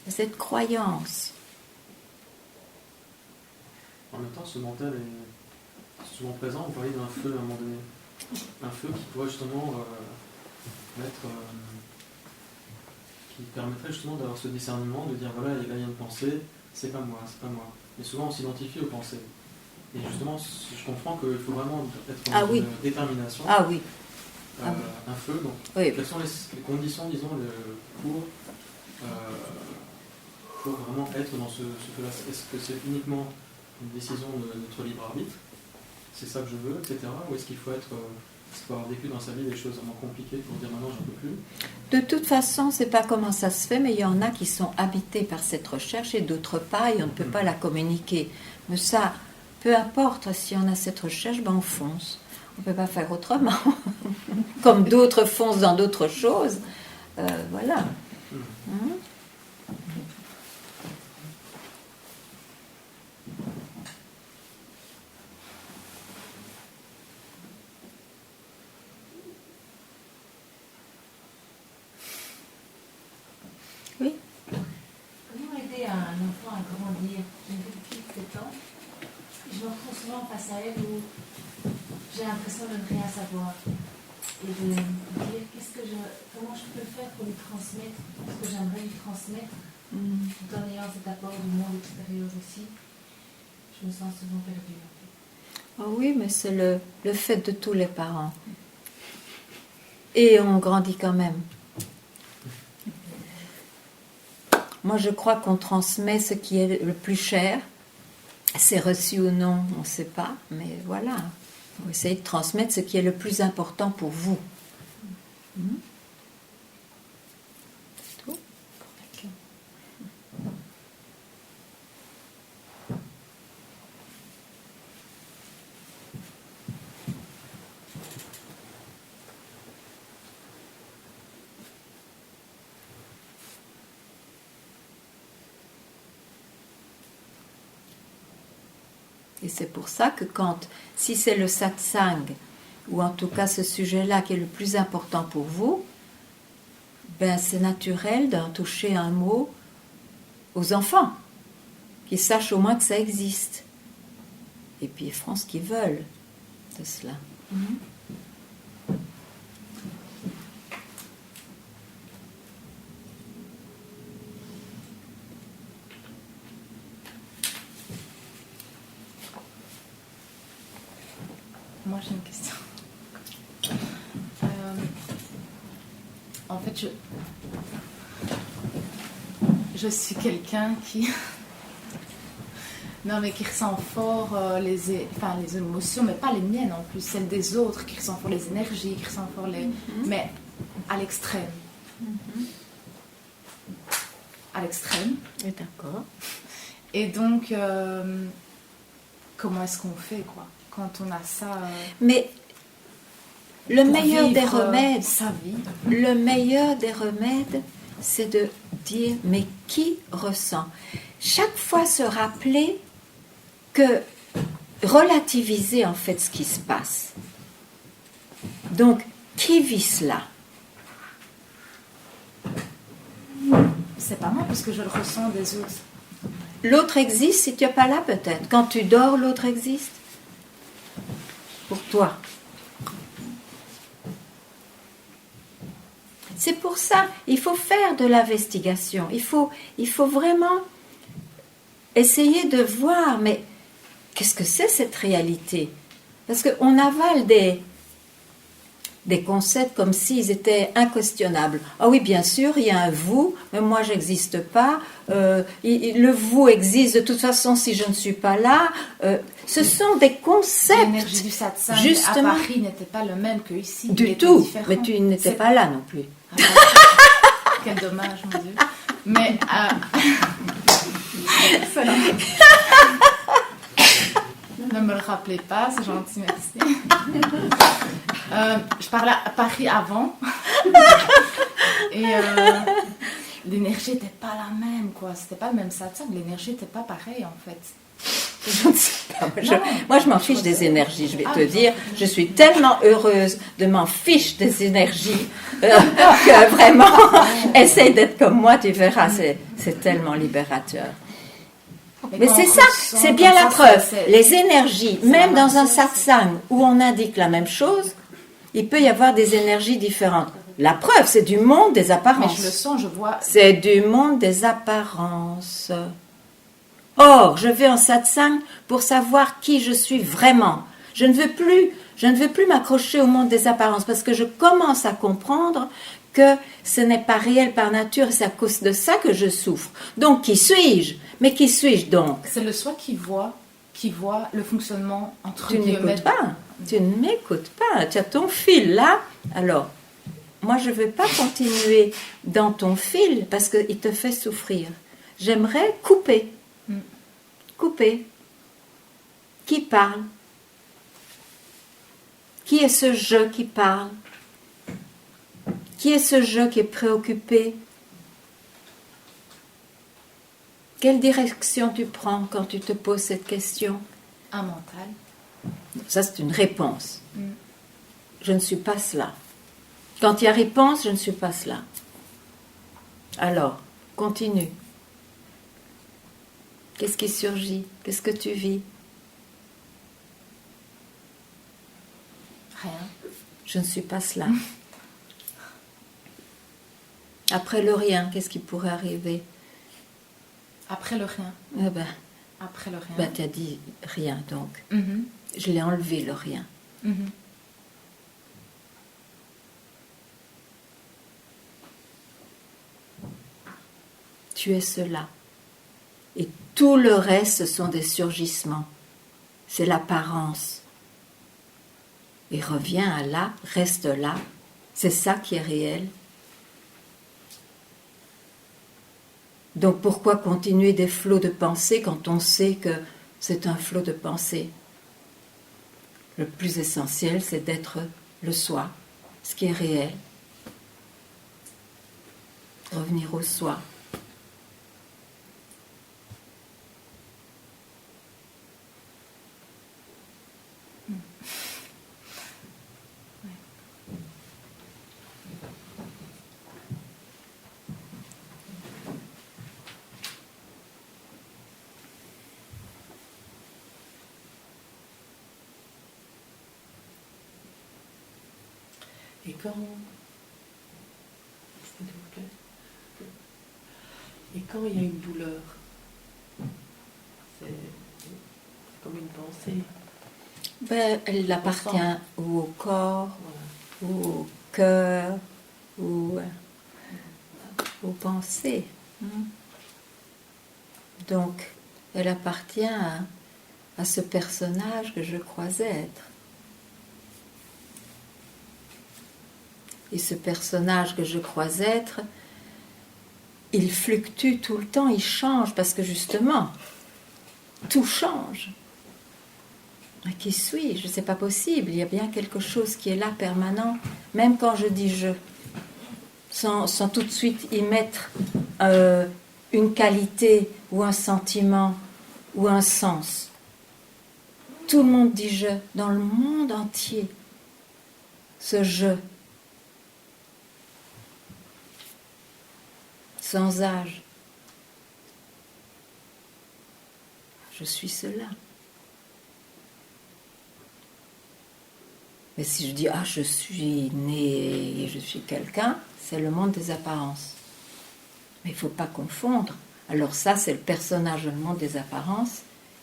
de cette croyance. En même temps, ce mental est souvent présent. Vous parliez d'un feu à un moment donné. Un feu qui pourrait justement qui permettrait justement d'avoir ce discernement, de dire voilà, là il y a une pensée, c'est pas moi. Mais souvent on s'identifie aux pensées. Et justement, je comprends qu'il faut vraiment être dans une détermination. Ah oui. Un feu, donc oui. Quelles sont les conditions, disons, pour faut vraiment être dans ce feu-là? Est-ce que c'est uniquement une décision de notre libre arbitre? C'est ça que je veux, etc. Ou est-ce qu'il faut avoir vécu dans sa vie des choses vraiment compliquées pour dire maintenant j'en peux plus? De toute façon, c'est pas comment ça se fait, mais il y en a qui sont habités par cette recherche et d'autres pas, et on ne peut pas la communiquer. Mais ça, peu importe, si on a cette recherche, ben on fonce. On ne peut pas faire autrement. Comme d'autres foncent dans d'autres choses. Voilà. Oui. Comment aider un enfant à grandir? J'ai une petite fille de 7 ans. Je me retrouve souvent face à elle où j'ai l'impression de ne rien savoir. Et de me dire comment je peux faire pour lui transmettre ce que j'aimerais lui transmettre, tout en ayant cet apport du monde extérieur aussi. Je me sens souvent perdue. En fait. Oh oui, mais c'est le fait de tous les parents. Et on grandit quand même. Moi, je crois qu'on transmet ce qui est le plus cher. C'est reçu ou non, on ne sait pas, mais voilà. Vous essayez de transmettre ce qui est le plus important pour vous. C'est tout. Et c'est pour ça que si c'est le satsang, ou en tout cas ce sujet-là qui est le plus important pour vous, ben c'est naturel d'en toucher un mot aux enfants, qu'ils sachent au moins que ça existe. Et puis ils feront ce qu'ils veulent de cela. Moi, j'ai une question. En fait, je suis quelqu'un qui... Non, mais qui ressent fort les émotions, mais pas les miennes en plus, celles des autres, qui ressent fort les énergies, qui ressent fort les... Mais à l'extrême. À l'extrême. Et d'accord. Et donc, comment est-ce qu'on fait, quoi, quand on a ça Mais le pour meilleur des vivre, remèdes, sa vie. le meilleur des remèdes, c'est de dire mais qui ressent. Chaque fois se rappeler que relativiser en fait ce qui se passe. Donc qui vit cela? C'est pas moi, parce que je le ressens des autres. L'autre existe si tu n'es pas là peut-être. Quand tu dors, l'autre existe. Pour toi. C'est pour ça, il faut faire de l'investigation. Il faut vraiment essayer de voir, mais qu'est-ce que c'est cette réalité? Parce qu'on avale des concepts comme s'ils étaient inquestionnables. Ah oui, bien sûr, il y a un vous, mais moi, je n'existe pas. Le vous existe de toute façon si je ne suis pas là. Ce sont des concepts. L'énergie du satsang justement, à Paris n'était pas le même que ici. Du tout, mais tu n'étais pas là non plus. Quel dommage, mon Dieu. Mais... Ne me le rappelez pas, c'est gentil, merci. Je parlais à Paris avant. Et l'énergie n'était pas la même, quoi. C'était pas le même satsang. L'énergie n'était pas pareille, en fait. Je ne sais pas. Moi, je m'en fiche des énergies, je vais te dire. Je suis tellement heureuse de m'en fiche des énergies que vraiment, essaye d'être comme moi, tu verras, c'est tellement libérateur. Mais c'est ça, c'est bien la preuve. Les énergies, même dans un satsang où on indique la même chose, il peut y avoir des énergies différentes. La preuve, c'est du monde des apparences. Mais je le sens, je vois. C'est du monde des apparences. Or, je vais en satsang pour savoir qui je suis vraiment. Je ne veux plus m'accrocher au monde des apparences parce que je commence à comprendre que ce n'est pas réel par nature et c'est à cause de ça que je souffre. Donc, qui suis-je? Mais qui suis-je donc? C'est le soi qui voit le fonctionnement entre Tu guillemets. n'écoutes pas. Tu ne m'écoutes pas. Tu as ton fil là. Alors, moi, je ne veux pas continuer dans ton fil parce qu'il te fait souffrir. J'aimerais couper. Couper. Qui parle? Qui est ce je qui parle? Qui est ce je qui est préoccupé? Quelle direction tu prends quand tu te poses cette question? Un mental. Ça, c'est une réponse. Je ne suis pas cela. Quand il y a réponse, je ne suis pas cela. Alors, continue. Qu'est-ce qui surgit? Qu'est-ce que tu vis? Rien. Je ne suis pas cela. Après le rien, qu'est-ce qui pourrait arriver? Après le rien. Eh ben, Après le rien. tu as dit rien, donc. Mhm. Je l'ai enlevé, le rien. Mhm. Tu es cela. Et tout le reste, ce sont des surgissements. C'est l'apparence. Et reviens à là, reste là. C'est ça qui est réel. Donc pourquoi continuer des flots de pensée quand on sait que c'est un flot de pensée? Le plus essentiel, c'est d'être le soi, ce qui est réel. Revenir au soi. Et quand... s'il vous plaît. Et quand il y a une douleur, c'est comme une pensée. Elle appartient ou au corps, Voilà. ou au cœur, ou aux pensées. Donc, elle appartient à ce personnage que je crois être. Et ce personnage que je crois être, il fluctue tout le temps, il change, parce que justement, tout change. Mais qui suis-je? C'est pas possible, il y a bien quelque chose qui est là, permanent, même quand je dis je, sans tout de suite y mettre une qualité ou un sentiment ou un sens. Tout le monde dit je, dans le monde entier, ce je. Sans âge. Je suis cela. Mais si je dis « Ah, je suis né et je suis quelqu'un », c'est le monde des apparences. Mais il ne faut pas confondre. Alors ça, c'est le personnage du monde des apparences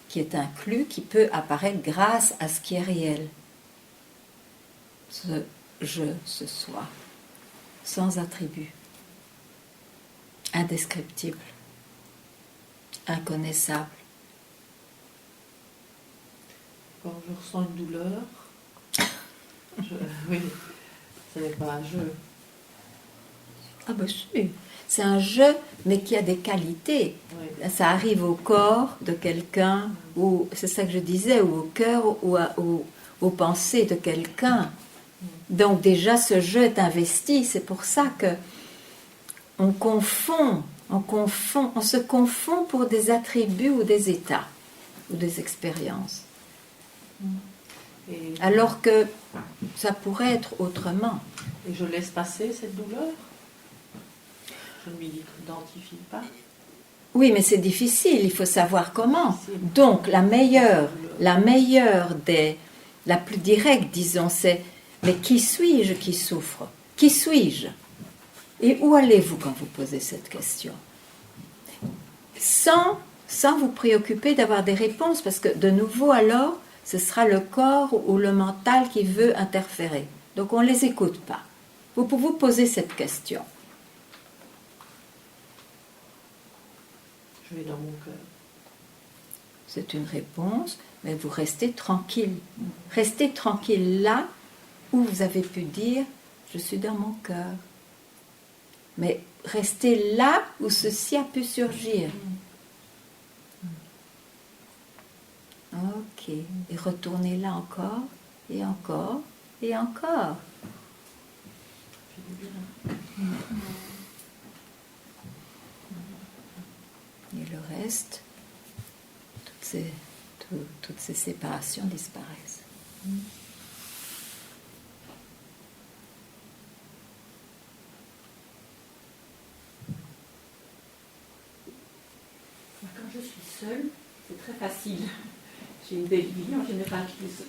qui est inclus, qui peut apparaître grâce à ce qui est réel. Ce je, ce soi, sans attribut. Indescriptible, inconnaissable. Quand je ressens une douleur, oui, ce n'est pas un jeu. Ah ben si, c'est un jeu, mais qui a des qualités. Oui. Ça arrive au corps de quelqu'un, ou c'est ça que je disais, ou au cœur, ou aux pensées de quelqu'un. Donc déjà, ce jeu est investi. C'est pour ça que on se confond pour des attributs ou des états, ou des expériences. Et, Alors que ça pourrait être autrement. et je laisse passer cette douleur. Je ne m'identifie pas. Oui, mais c'est difficile, il faut savoir comment. Donc, la plus directe, disons, c'est « Mais qui suis-je qui souffre? Qui suis-je » Et où allez-vous quand vous posez cette question? Sans vous préoccuper d'avoir des réponses, parce que de nouveau alors, ce sera le corps ou le mental qui veut interférer. Donc on ne les écoute pas. vous pouvez vous poser cette question. Je vais dans mon cœur. C'est une réponse, mais vous restez tranquille. Restez tranquille là où vous avez pu dire « je suis dans mon cœur ». Mais restez là où ceci a pu surgir. Ok. Et retournez là encore, et encore, et encore. Et le reste, toutes ces séparations disparaissent. Quand je suis seule, c'est très facile. J'ai une belle vie, en général,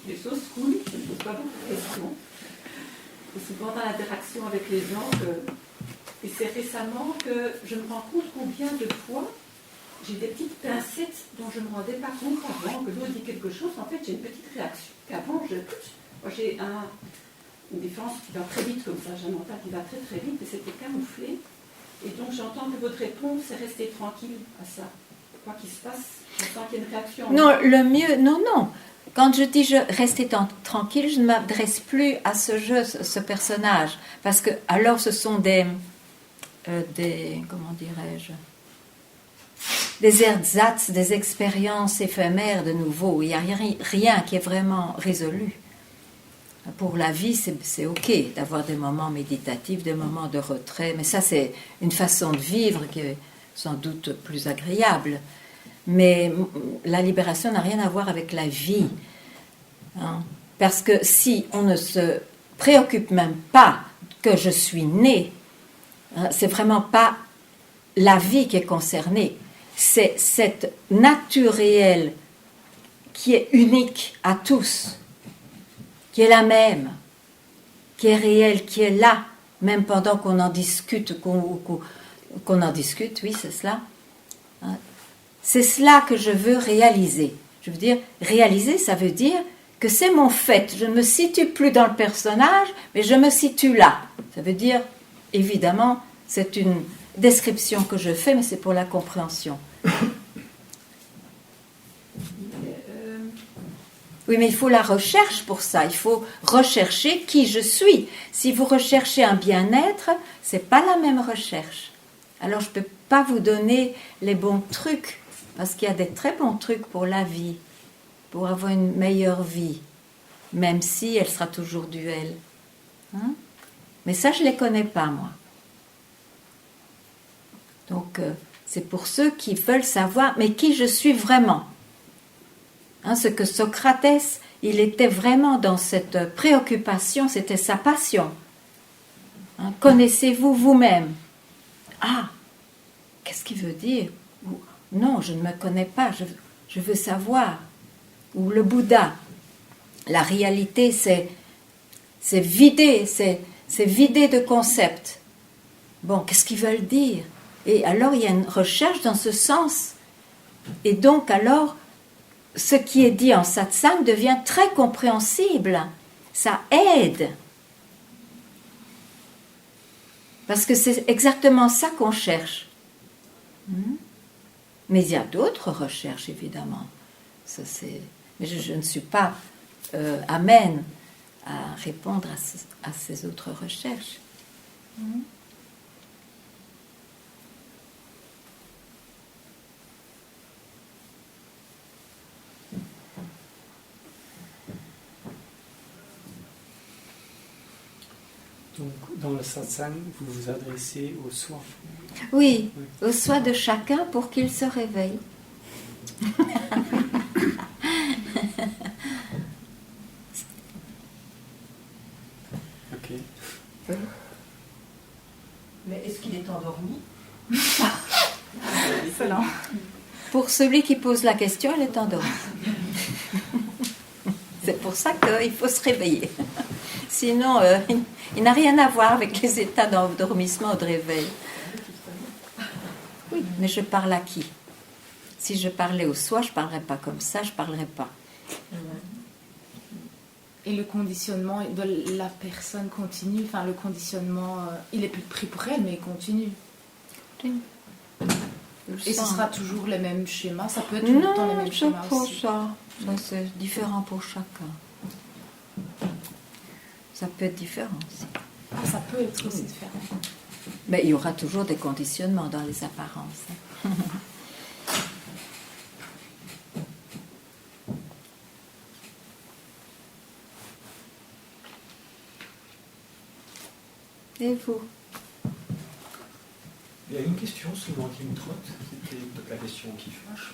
les choses coulent, je ne pose pas beaucoup de questions. Et souvent dans l'interaction avec les gens, et c'est récemment que je me rends compte combien de fois j'ai des petites pincettes dont je ne me rendais pas compte avant, que l'autre dit quelque chose, en fait j'ai une petite réaction. Qu'avant, moi j'ai une défense qui va très vite comme ça, j'ai un mental qui va très très vite, et c'était camouflé. Et donc j'entends que votre réponse, c'est rester tranquille à ça. Quoi qu'il se passe, je sens qu'il y a une réaction. Non, le mieux, non. Quand je dis rester tranquille, je ne m'adresse plus à ce jeu, ce personnage. Parce que alors ce sont des comment dirais-je, des ersatz, des expériences éphémères de nouveau. Il n'y a rien qui est vraiment résolu. Pour la vie, c'est ok d'avoir des moments méditatifs, des moments de retrait, mais ça c'est une façon de vivre qui est sans doute plus agréable. Mais la libération n'a rien à voir avec la vie. Hein? Parce que si on ne se préoccupe même pas que je suis née, hein, c'est vraiment pas la vie qui est concernée. C'est cette nature réelle qui est unique à tous, qui est la même, qui est réelle, qui est là, même pendant qu'on en discute, qu'on en discute, oui, c'est cela. Hein? C'est cela que je veux réaliser. Je veux dire, réaliser, ça veut dire que c'est mon fait. Je ne me situe plus dans le personnage, mais je me situe là. Ça veut dire, évidemment, c'est une description que je fais, mais c'est pour la compréhension. Oui, mais il faut la recherche pour ça. Il faut rechercher qui je suis. Si vous recherchez un bien-être, c'est pas la même recherche. Alors, je ne peux pas vous donner les bons trucs, parce qu'il y a des très bons trucs pour la vie, pour avoir une meilleure vie, même si elle sera toujours duel. Hein? Mais ça, je ne les connais pas, moi. Donc, c'est pour ceux qui veulent savoir, mais qui je suis vraiment. Hein, ce que Socrate, il était vraiment dans cette préoccupation, c'était sa passion. Hein, connaissez-vous vous-même? Ah, qu'est-ce qu'il veut dire? Non, je ne me connais pas, je veux savoir. Ou le Bouddha, la réalité, c'est vidé, c'est vidé de concepts. Bon, qu'est-ce qu'ils veulent dire? Et alors, il y a une recherche dans ce sens. Et donc, alors, ce qui est dit en satsang devient très compréhensible. Ça aide. Parce que c'est exactement ça qu'on cherche. Mais il y a d'autres recherches, évidemment. Ça, mais je ne suis pas amène à répondre à ces autres recherches. Donc, dans le satsang, vous vous adressez au soi. Oui, au soi de chacun pour qu'il se réveille. Ok. Oui. Mais est-ce qu'il est endormi? Excellent. Pour celui qui pose la question, elle est endormie. C'est pour ça qu'il faut se réveiller. Sinon, il n'a rien à voir avec les états d'endormissement ou de réveil. Oui, mais je parle à qui? Si je parlais au soi, je ne parlerais pas comme ça, je ne parlerais pas. Et le conditionnement de la personne continue, enfin le conditionnement, il est plus pris pour elle, mais il continue. Et ce sera toujours les mêmes schémas, ça peut être tout le temps les mêmes c'est schémas pas aussi. ça. Ben, c'est différent pour chacun. Ça peut être différent aussi. Ah, ça peut être aussi différent. Mais il y aura toujours des conditionnements dans les apparences. Et vous? Il y a une question souvent qui me trotte, c'était la question qui fâche.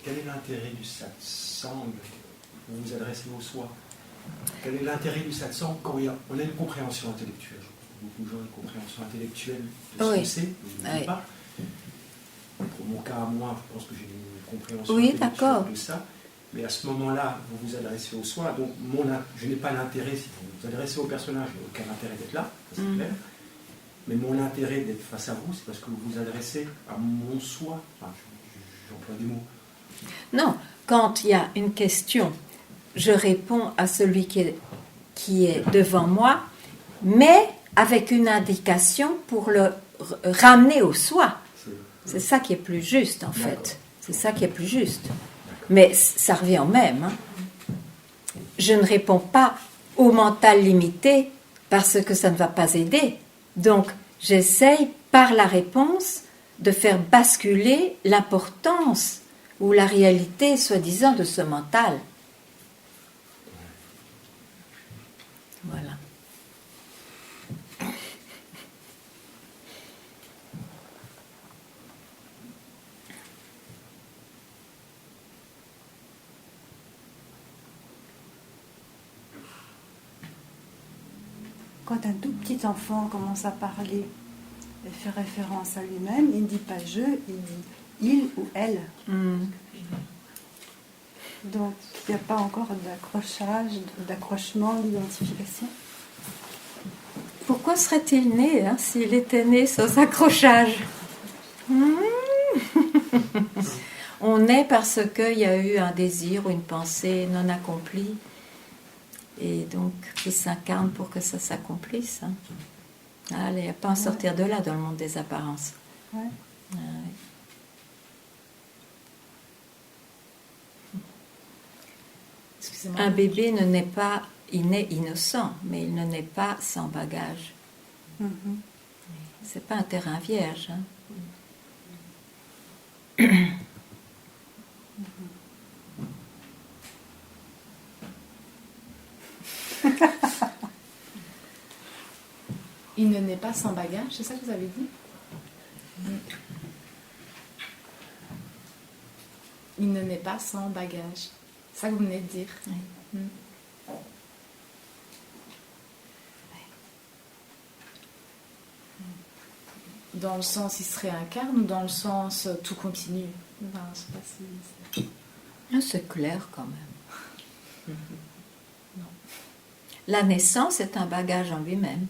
Quel est l'intérêt du satsang? Vous vous adressez au soi. Quel est l'intérêt du satsang quand on a une compréhension intellectuelle? Beaucoup de gens ont une compréhension intellectuelle de ce que c'est, je ne sais pas. Pour mon cas à moi, je pense que j'ai une compréhension intellectuelle de ça. Mais à ce moment-là, vous vous adressez au soi. Donc je n'ai pas l'intérêt, si vous vous adressez au personnage, je n'ai aucun intérêt d'être là, ça c'est clair. Mais mon intérêt d'être face à vous, c'est parce que vous vous adressez à mon soi. Enfin, j'emploie des mots. Non, quand il y a une question, je réponds à celui qui est devant moi, mais avec une indication pour le ramener au soi. C'est ça qui est plus juste, en fait. C'est ça qui est plus juste. Mais ça revient au même. Hein. Je ne réponds pas au mental limité parce que ça ne va pas aider. Donc, j'essaye, par la réponse, de faire basculer l'importance ou la réalité, soi-disant, de ce mental. Voilà. Quand un tout petit enfant commence à parler et fait référence à lui-même, il ne dit pas je, il dit il ou elle. Donc il n'y a pas encore d'accrochage, d'accrochement, d'identification. Pourquoi serait-il né s'il était né sans accrochage? On naît parce qu'il y a eu un désir ou une pensée non accomplie. Et donc, il s'incarne pour que ça s'accomplisse. Hein. Allez, il n'y a pas à en sortir de là dans le monde des apparences. Ouais. Ouais. Excusez-moi. Un bébé ne naît pas, il naît innocent, mais il ne naît pas sans bagage. C'est pas un terrain vierge. Hein. Il ne naît pas sans bagage, c'est ça que vous avez dit? Il ne naît pas sans bagage. C'est ça que vous venez de dire. Oui. Dans le sens il se réincarne ou dans le sens tout continue? Enfin, je sais pas si... C'est clair quand même. Non. La naissance est un bagage en lui-même.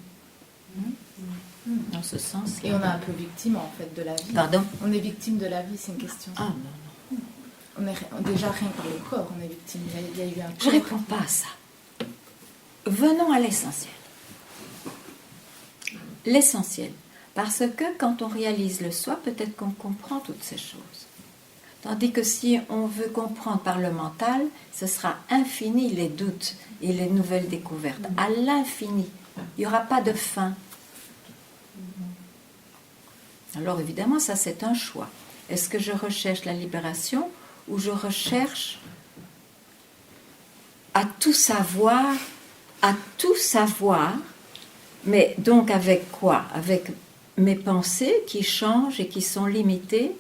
Dans ce sens. Et on est un peu victime en fait de la vie. Pardon? On est victime de la vie, c'est une question. Ah non. On est déjà rien que par le corps, on est victime. Il y a eu un corps. Je ne réponds pas à ça. Venons à l'essentiel. L'essentiel. Parce que quand on réalise le soi, peut-être qu'on comprend toutes ces choses. Tandis que si on veut comprendre par le mental, ce sera infini les doutes et les nouvelles découvertes. À l'infini. Il n'y aura pas de fin. Alors évidemment, ça c'est un choix. Est-ce que je recherche la libération ou je recherche à tout savoir, mais donc avec quoi? Avec mes pensées qui changent et qui sont limitées?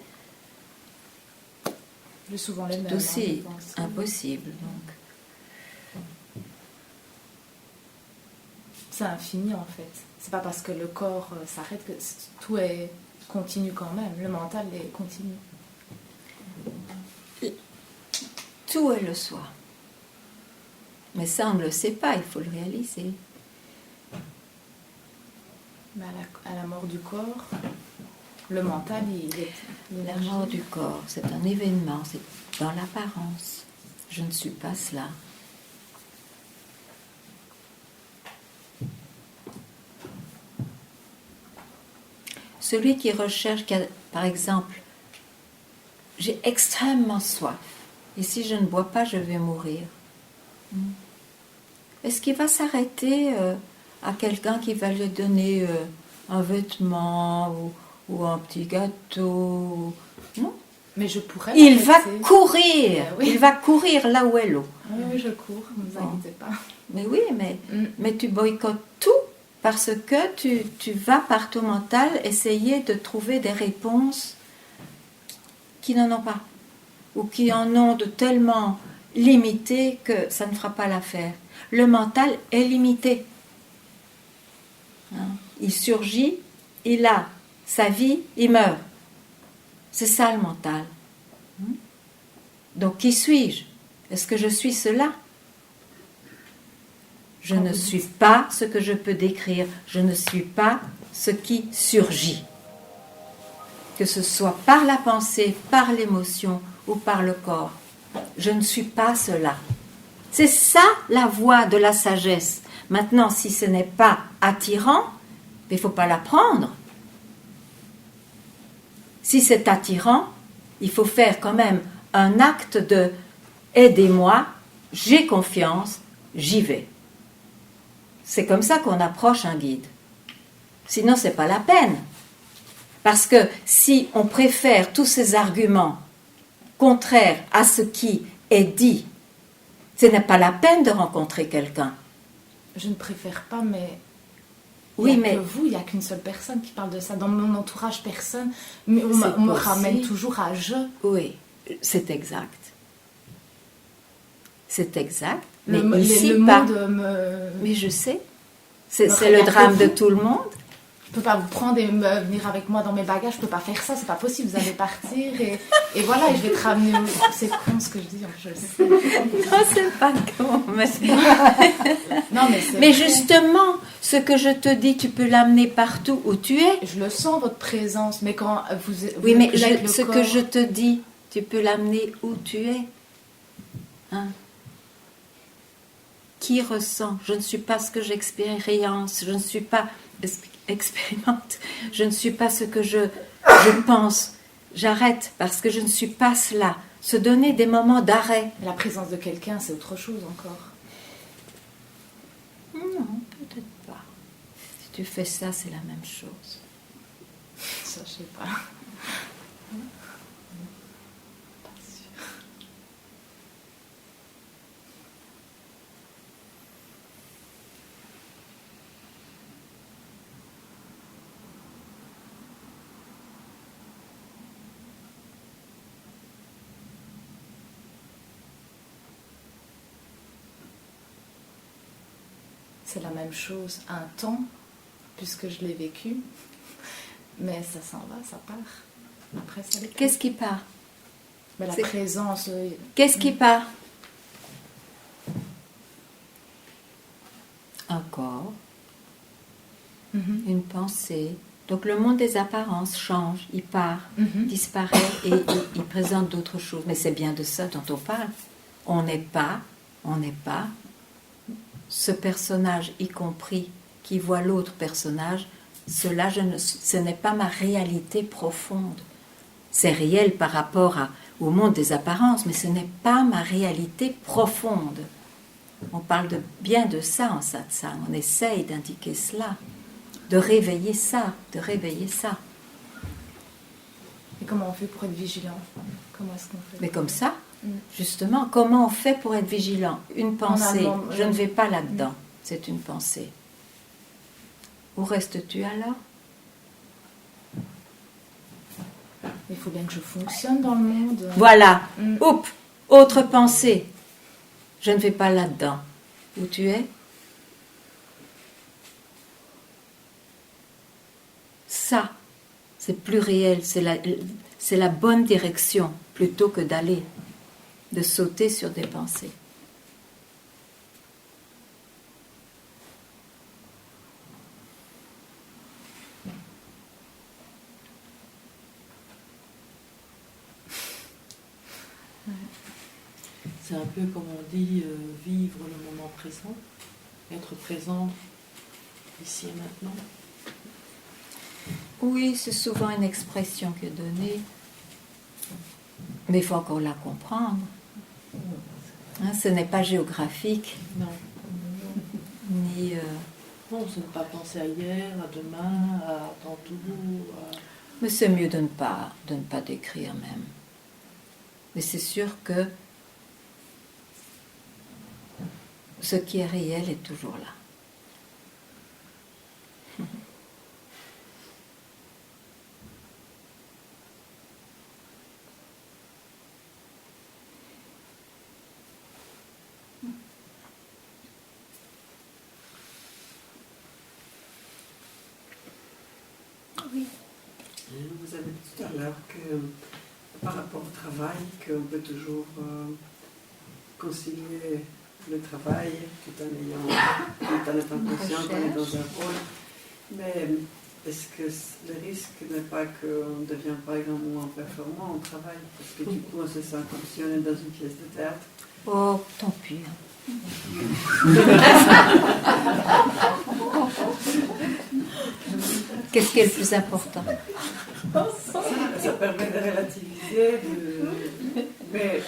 Plus souvent les mêmes. C'est aussi je pense. impossible. Donc. C'est infini en fait. C'est pas parce que le corps s'arrête que tout est continu quand même. Le mental est continu. Tout est le soi. Mais ça, on ne le sait pas, il faut le réaliser. Mais à la mort du corps, le mental, il est... La mort du corps, c'est un événement, c'est dans l'apparence. Je ne suis pas cela. celui qui recherche, par exemple, j'ai extrêmement soif, et si je ne bois pas, je vais mourir. Est-ce qu'il va s'arrêter à quelqu'un qui va lui donner un vêtement ou un petit gâteau? Non. Mais je pourrais. Il va m'arrêter. courir. Oui. Il va courir là où est l'eau. Oui, je cours, ne vous inquiétez pas. Mais oui, mais tu boycottes tout parce que tu vas par ton mental essayer de trouver des réponses qui n'en ont pas ou qui en ont de tellement limité que ça ne fera pas l'affaire. Le mental est limité. Hein? Il surgit, il a sa vie, il meurt. C'est ça le mental. Donc qui suis-je? Est-ce que je suis cela? Je ne suis pas ce que je peux décrire. Je ne suis pas ce qui surgit. Que ce soit par la pensée, par l'émotion ou par le corps. Je ne suis pas cela. C'est ça la voie de la sagesse. Maintenant, si ce n'est pas attirant, il ne faut pas l'apprendre. Si c'est attirant, il faut faire quand même un acte de « aidez-moi, j'ai confiance, j'y vais ». C'est comme ça qu'on approche un guide. Sinon, ce n'est pas la peine. Parce que si on préfère tous ces arguments contraires à ce qui est dit, ce n'est pas la peine de rencontrer quelqu'un. Je ne préfère pas, mais... Oui, il n'y a mais que vous, il n'y a qu'une seule personne qui parle de ça. Dans mon entourage, personne. Mais on C'est me possible. ramène toujours à je. oui, c'est exact. C'est exact. Le Mais ici, le pas. monde me... Mais je sais. C'est me le regarde drame de vous. tout le monde. Je peux pas vous prendre et venir avec moi dans mes bagages. Je peux pas faire ça. C'est pas possible. Vous allez partir et voilà. Et je vais te ramener. C'est con ce que je dis. Je le sais. Non, c'est pas con. Mais, Non, mais c'est mais vrai. justement, ce que je te dis, tu peux l'amener partout où tu es. Je le sens votre présence. Mais quand vous Oui, êtes mais plus avec le ce corps, que je te dis, tu peux l'amener où tu es. Hein? Qui ressent? Je ne suis pas ce que j'expérience. Je ne suis pas expérimente. Je ne suis pas ce que je pense. J'arrête parce que je ne suis pas cela. Se donner des moments d'arrêt. la présence de quelqu'un, c'est autre chose encore. Non, peut-être pas. Si tu fais ça, c'est la même chose. Ça, je sais pas. Pas sûr. C'est la même chose un temps, puisque je l'ai vécu, mais ça s'en va, ça part. Après, ça l'est plus. Qu'est-ce qui part? Mais la c'est- présence, Qu'est-ce qui part? Un corps, une pensée. Donc le monde des apparences change, il part, disparaît et il présente d'autres choses. Mais c'est bien de ça dont on parle. On n'est pas ce personnage, y compris qui voit l'autre personnage. Ce n'est pas ma réalité profonde. C'est réel par rapport au monde des apparences, mais ce n'est pas ma réalité profonde. On parle bien de ça en satsang. On essaye d'indiquer cela, de réveiller ça, de réveiller ça. Et comment on fait pour être vigilant? Comment est-ce qu'on fait? Mais comme ça, justement, comment on fait pour être vigilant? Une pensée, je ne vais pas là-dedans, c'est une pensée. Où restes-tu alors? Il faut bien que je fonctionne dans le monde. Voilà, oups, autre pensée. Je ne vais pas là-dedans. Où tu es? Ça, c'est plus réel, c'est la bonne direction plutôt que de sauter sur des pensées. C'est un peu comme on dit, vivre le moment présent, être présent ici et maintenant. Oui, c'est souvent une expression qui est donnée, mais il faut encore la comprendre. Hein, ce n'est pas géographique, Non. ni... Non, c'est ne pas penser à hier, à demain, à tantôt. Mais c'est mieux de ne pas décrire même. Mais c'est sûr que ce qui est réel est toujours là. Oui. Vous avez dit tout à l'heure que par rapport au travail, qu'on peut toujours concilier le travail tout en étant conscient qu'on est dans un rôle. Mais est-ce que le risque n'est pas qu'on ne devient par exemple moins performant au travail? Parce que du coup, on se sent comme si on est dans une pièce de théâtre. Oh, tant pis. Qu'est-ce qui est le plus important? Ça permet de relativiser, mais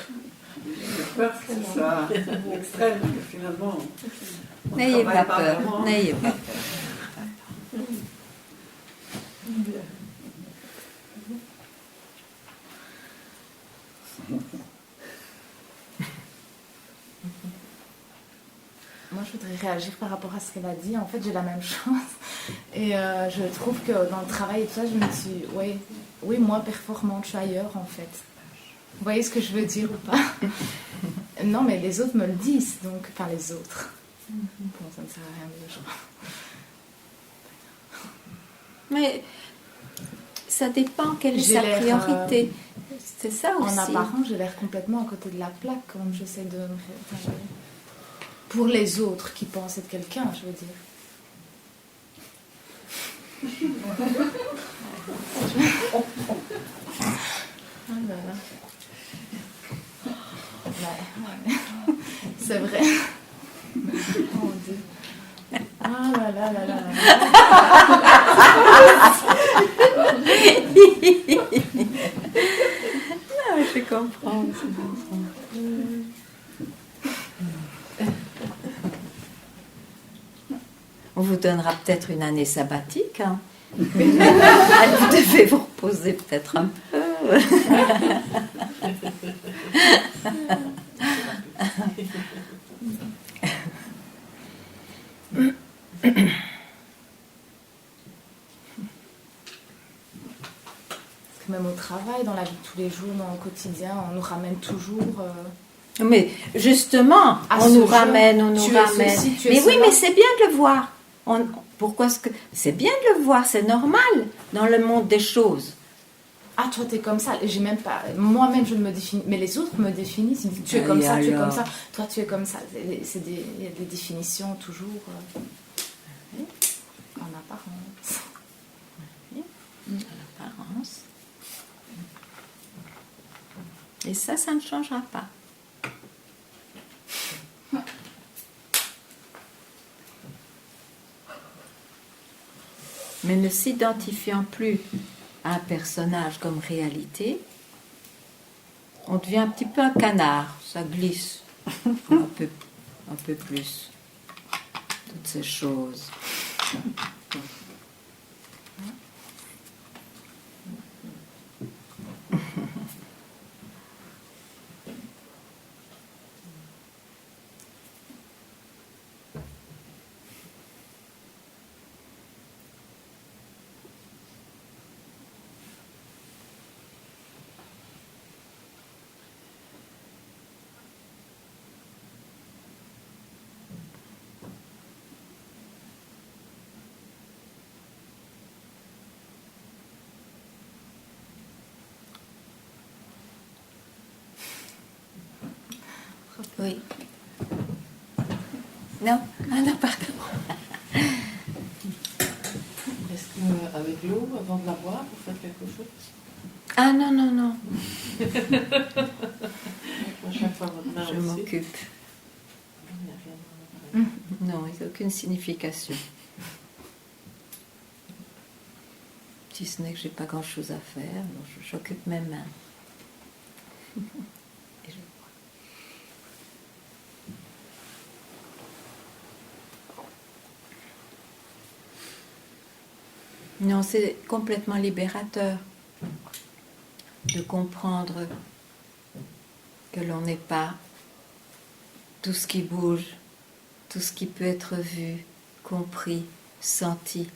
j'ai peur que ce soit extrême, que finalement, on N'ayez pas peur, vraiment. n'ayez pas peur. Moi, je voudrais réagir par rapport à ce qu'elle a dit. En fait, j'ai la même chose. Et je trouve que dans le travail et tout ça, je me suis... Oui, moi, performante, je suis ailleurs, en fait. Vous voyez ce que je veux dire ou pas? Non, mais les autres me le disent, donc... Enfin, les autres. Bon, ça ne sert à rien de genre. Mais ça dépend quelle est J'ai sa l'air, priorité. C'est ça aussi. En apparence, j'ai l'air complètement à côté de la plaque quand j'essaie de... Pour les autres qui pensent être quelqu'un, je veux dire. Ah là là. Ouais. C'est vrai. Oh Dieu. Ah là là là là. Non, je comprends. On vous donnera peut-être une année sabbatique. Hein. Vous devez vous reposer peut-être un peu. Même au travail, dans la vie de tous les jours, dans le quotidien, on nous ramène toujours... Mais justement, on nous ramène. Mais oui, mais c'est bien de le voir. Pourquoi est-ce que... C'est bien de le voir, c'est normal dans le monde des choses. Ah, toi, t'es comme ça. J'ai même pas... Moi-même, je ne me définis... Mais les autres me définissent. Ils me disent, tu es comme ça, tu es comme ça. Toi, tu es comme ça. Il y a des définitions toujours... En apparence. En apparence. Et ça ne changera pas. Mais ne s'identifiant plus à un personnage comme réalité, on devient un petit peu un canard, ça glisse un peu plus. Toutes ces choses. Oui. Non, pardon. Est-ce qu'avec l'eau, avant de la boire, vous faites quelque chose? Ah non. Chaque fois, votre main Je aussi. m'occupe. Non, il n'y a aucune signification. Si ce n'est que j'ai pas grand-chose à faire, donc j'occupe mes mains. Et je vois. Non, c'est complètement libérateur de comprendre que l'on n'est pas tout ce qui bouge, tout ce qui peut être vu, compris, senti.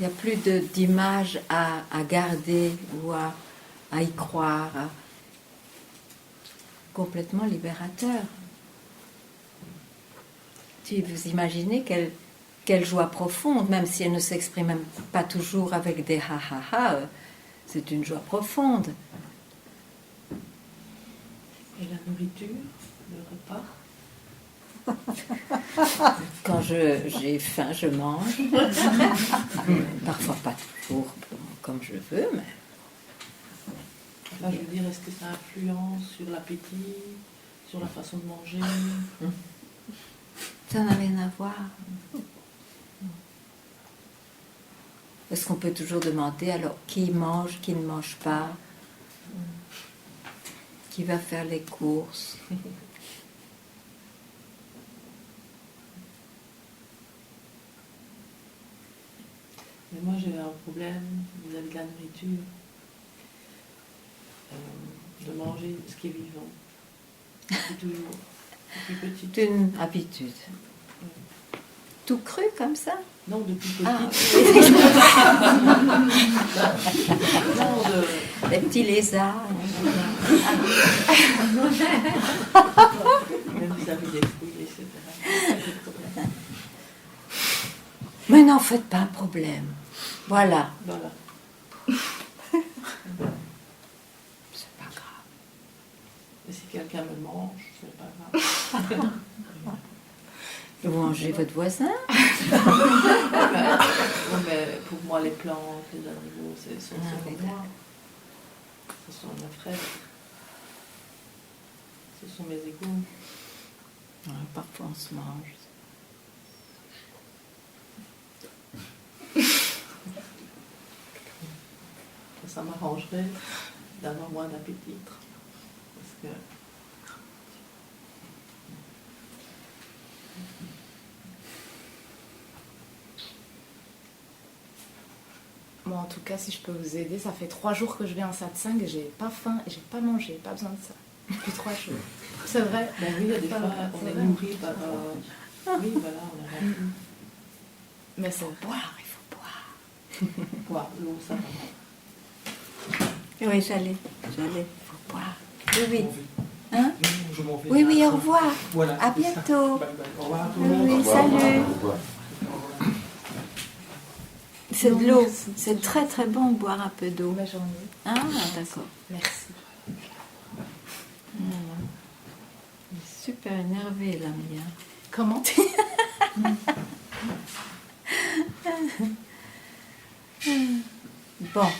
Il n'y a plus d'images à garder ou à y croire. Complètement libérateur. Si vous imaginez quelle joie profonde, même si elle ne s'exprime même pas toujours avec des ha-ha-ha, c'est une joie profonde. Et la nourriture, le repas? Quand j'ai faim, je mange. Parfois pas toujours comme je veux, mais... Là, je veux dire, est-ce que ça influence sur l'appétit, sur la façon de manger? Ça n'a rien à voir. Est-ce qu'on peut toujours demander alors qui mange, qui ne mange pas? Qui va faire les courses? Mais moi, j'ai un problème vis-à-vis de la nourriture. De manger ce qui est vivant. Depuis toujours. Depuis petite. C'est une habitude. Tout cru comme ça? Non, depuis petite. Ah. Non, les petits lézards. Même vis-à-vis des fruits, etc. Mais n'en faites pas un problème. Voilà. Voilà. C'est pas grave. Et si quelqu'un me mange, c'est pas grave. Vous mangez votre voisin? mais pour moi, les plantes, les animaux, c'est pour moi. Ce sont mes frères. Ce sont mes égaux. Ouais, parfois on se mange. Ça m'arrangerait d'avoir moins d'appétit. Parce que Moi, en tout cas, si je peux vous aider, ça fait 3 jours que je vais en satsang et j'ai pas faim et j'ai pas mangé, pas besoin de ça. Depuis 3 jours. C'est vrai. Ben oui, il y a des fois, on est nourri par... Oui, voilà, on est rempli. Mais c'est Boire, il faut boire. Boire l'eau, ça va. Oui, j'allais. Il faut boire. Oui, oui. Hein? Je m'en vais. Oui, oui, au revoir. Voilà, À c'est ça. bientôt. Bye bye. Au revoir à tout le Oui, monde. oui, salut. C'est de l'eau. C'est très très bon de boire un peu d'eau. ma journée. Ah, d'accord. Merci. Il est super énervé, là, Mia. Comment? Bon.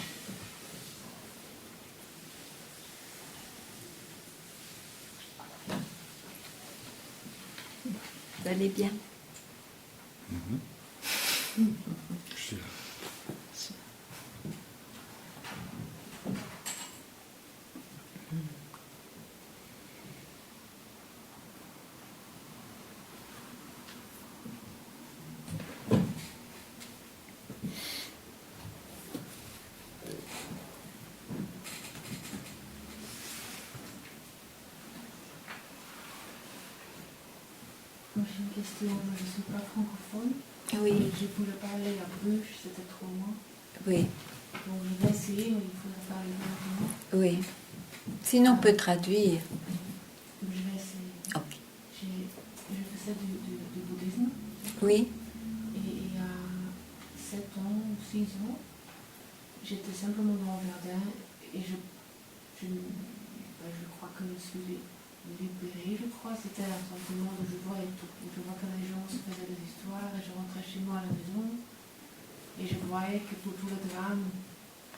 Vous allez bien? Moi j'ai une question, je ne suis pas francophone. Oui. Et je voulais parler à Bruges, c'était trop loin. Oui. Donc je vais essayer, mais il faudrait parler maintenant. Oui. Sinon, on peut traduire. Je vais essayer. Ok. Je faisais du bouddhisme. Oui. Et il y a 7 ans ou 6 ans, j'étais simplement dans le jardin et je crois que je suis libérée, je crois. C'était un sentiment de je vois et tout. Je vois que les gens se faisaient des histoires et je rentrais chez moi à la maison et je voyais que tout le drame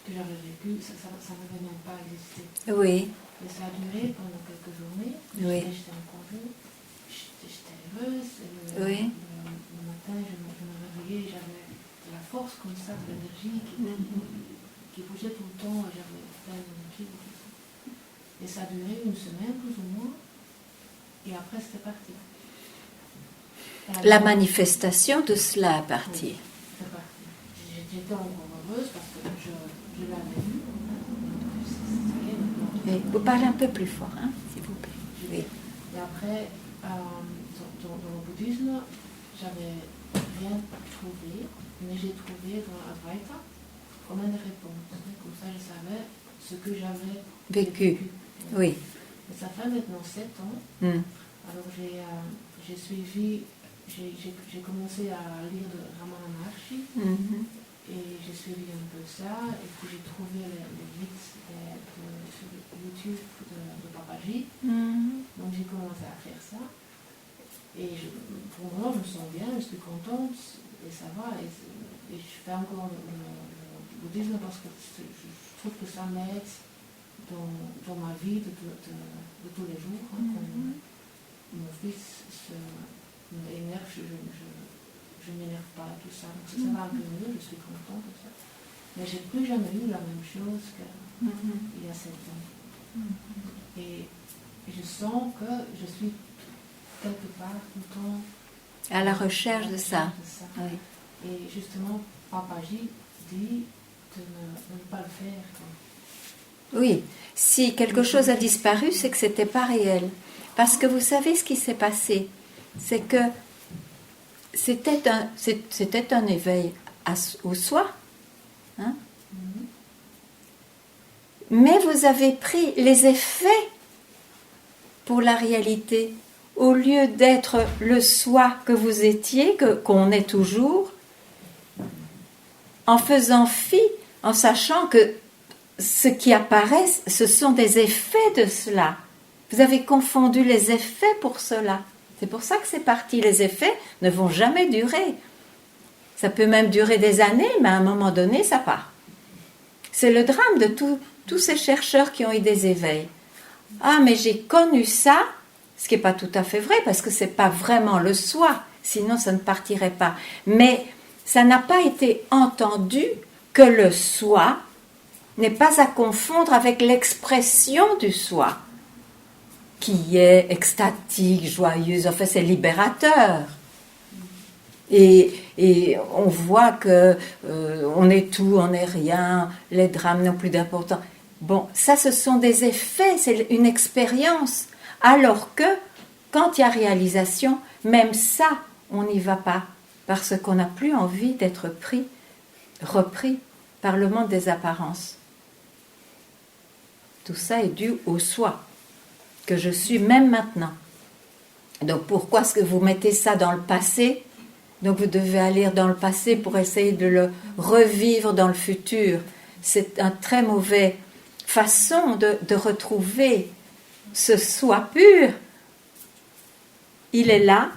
que j'avais vécu, ça n'avait même pas existé. Oui. Et ça a duré pendant quelques journées. Oui. J'étais en congé. j'étais heureuse. Et Oui. le matin, je me réveillais, j'avais de la force comme ça, de l'énergie qui bougeait tout le temps, et j'avais plein d'énergie. Et ça a duré une semaine plus ou moins, et après c'était parti. La manifestation de cela est partie. C'est parti. J'étais encore heureuse parce que je l'avais vu. Oui. Vous parlez un peu plus fort, hein, s'il vous plaît. Oui. Et après, dans le bouddhisme, j'avais rien trouvé, mais j'ai trouvé dans la Advaita comme une réponse. Comme ça, je savais ce que j'avais Vécu. Oui. Et ça fait maintenant 7 ans. Alors j'ai suivi, j'ai commencé à lire de Ramana Maharshi. Et j'ai suivi un peu ça, et puis j'ai trouvé les vidéos sur YouTube de Papaji. Donc j'ai commencé à faire ça. Et pour le moment, je me sens bien, je suis contente, et ça va. Et je fais encore le bouddhisme parce que je trouve que ça m'aide dans ma vie de tous les jours. Quand mon fils m'énerve, je ne m'énerve pas, tout ça. Donc ça va un peu mieux, je suis contente de ça. Mais j'ai plus jamais eu la même chose qu'il y a 7 ans. Et je sens que je suis quelque part tout le temps à la recherche de ça. Oui. Et justement, Papaji dit de ne pas le faire. Quoi. Oui, si quelque chose a disparu, c'est que ce n'était pas réel. Parce que vous savez ce qui s'est passé, c'est que c'était un éveil au soi. Hein? Mais vous avez pris les effets pour la réalité. Au lieu d'être le soi que vous étiez, qu'on est toujours, en faisant fi, en sachant que ce qui apparaît, ce sont des effets de cela. Vous avez confondu les effets pour cela. C'est pour ça que c'est parti. Les effets ne vont jamais durer. Ça peut même durer des années, mais à un moment donné, ça part. C'est le drame de tous ces chercheurs qui ont eu des éveils. Ah, mais j'ai connu ça, ce qui n'est pas tout à fait vrai, parce que ce n'est pas vraiment le soi, sinon ça ne partirait pas. Mais ça n'a pas été entendu que le soi n'est pas à confondre avec l'expression du soi, qui est extatique, joyeuse, enfin c'est libérateur. Et on voit que on est tout, on n'est rien, les drames n'ont plus d'importance. Bon, ça ce sont des effets, c'est une expérience. Alors que, quand il y a réalisation, même ça, on n'y va pas, parce qu'on n'a plus envie d'être repris par le monde des apparences. Tout ça est dû au soi, que je suis même maintenant. Donc pourquoi est-ce que vous mettez ça dans le passé ? Donc vous devez aller dans le passé pour essayer de le revivre dans le futur. C'est une très mauvaise façon de retrouver ce soi pur. Il est là.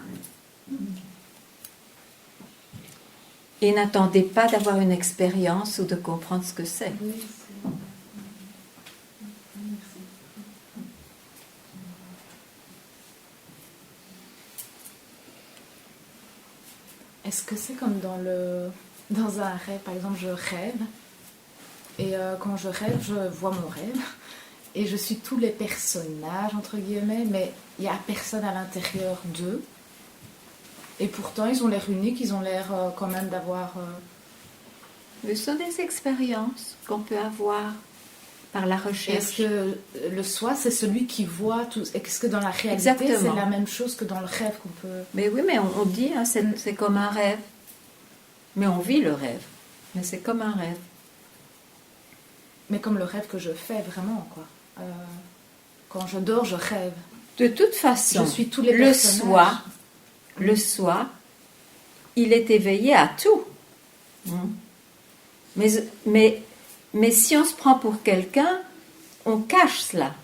Et n'attendez pas d'avoir une expérience ou de comprendre ce que c'est. Est-ce que c'est comme dans un rêve, par exemple, je rêve, et quand je rêve, je vois mon rêve, et je suis tous les personnages, entre guillemets, mais il n'y a personne à l'intérieur d'eux, et pourtant ils ont l'air uniques, ils ont l'air quand même d'avoir... Ce sont des expériences qu'on peut avoir par la recherche. Est-ce que le soi, c'est celui qui voit tout? Est-ce que dans la réalité, c'est la même chose que dans le rêve qu'on peut... Mais oui, mais on dit, hein, c'est comme un rêve. Mais on vit le rêve. Mais c'est comme un rêve. Mais comme le rêve que je fais vraiment, quoi. Quand je dors, je rêve. De toute façon, je suis tous les personnages. Le soi, il est éveillé à tout. Mais si on se prend pour quelqu'un, on cache cela,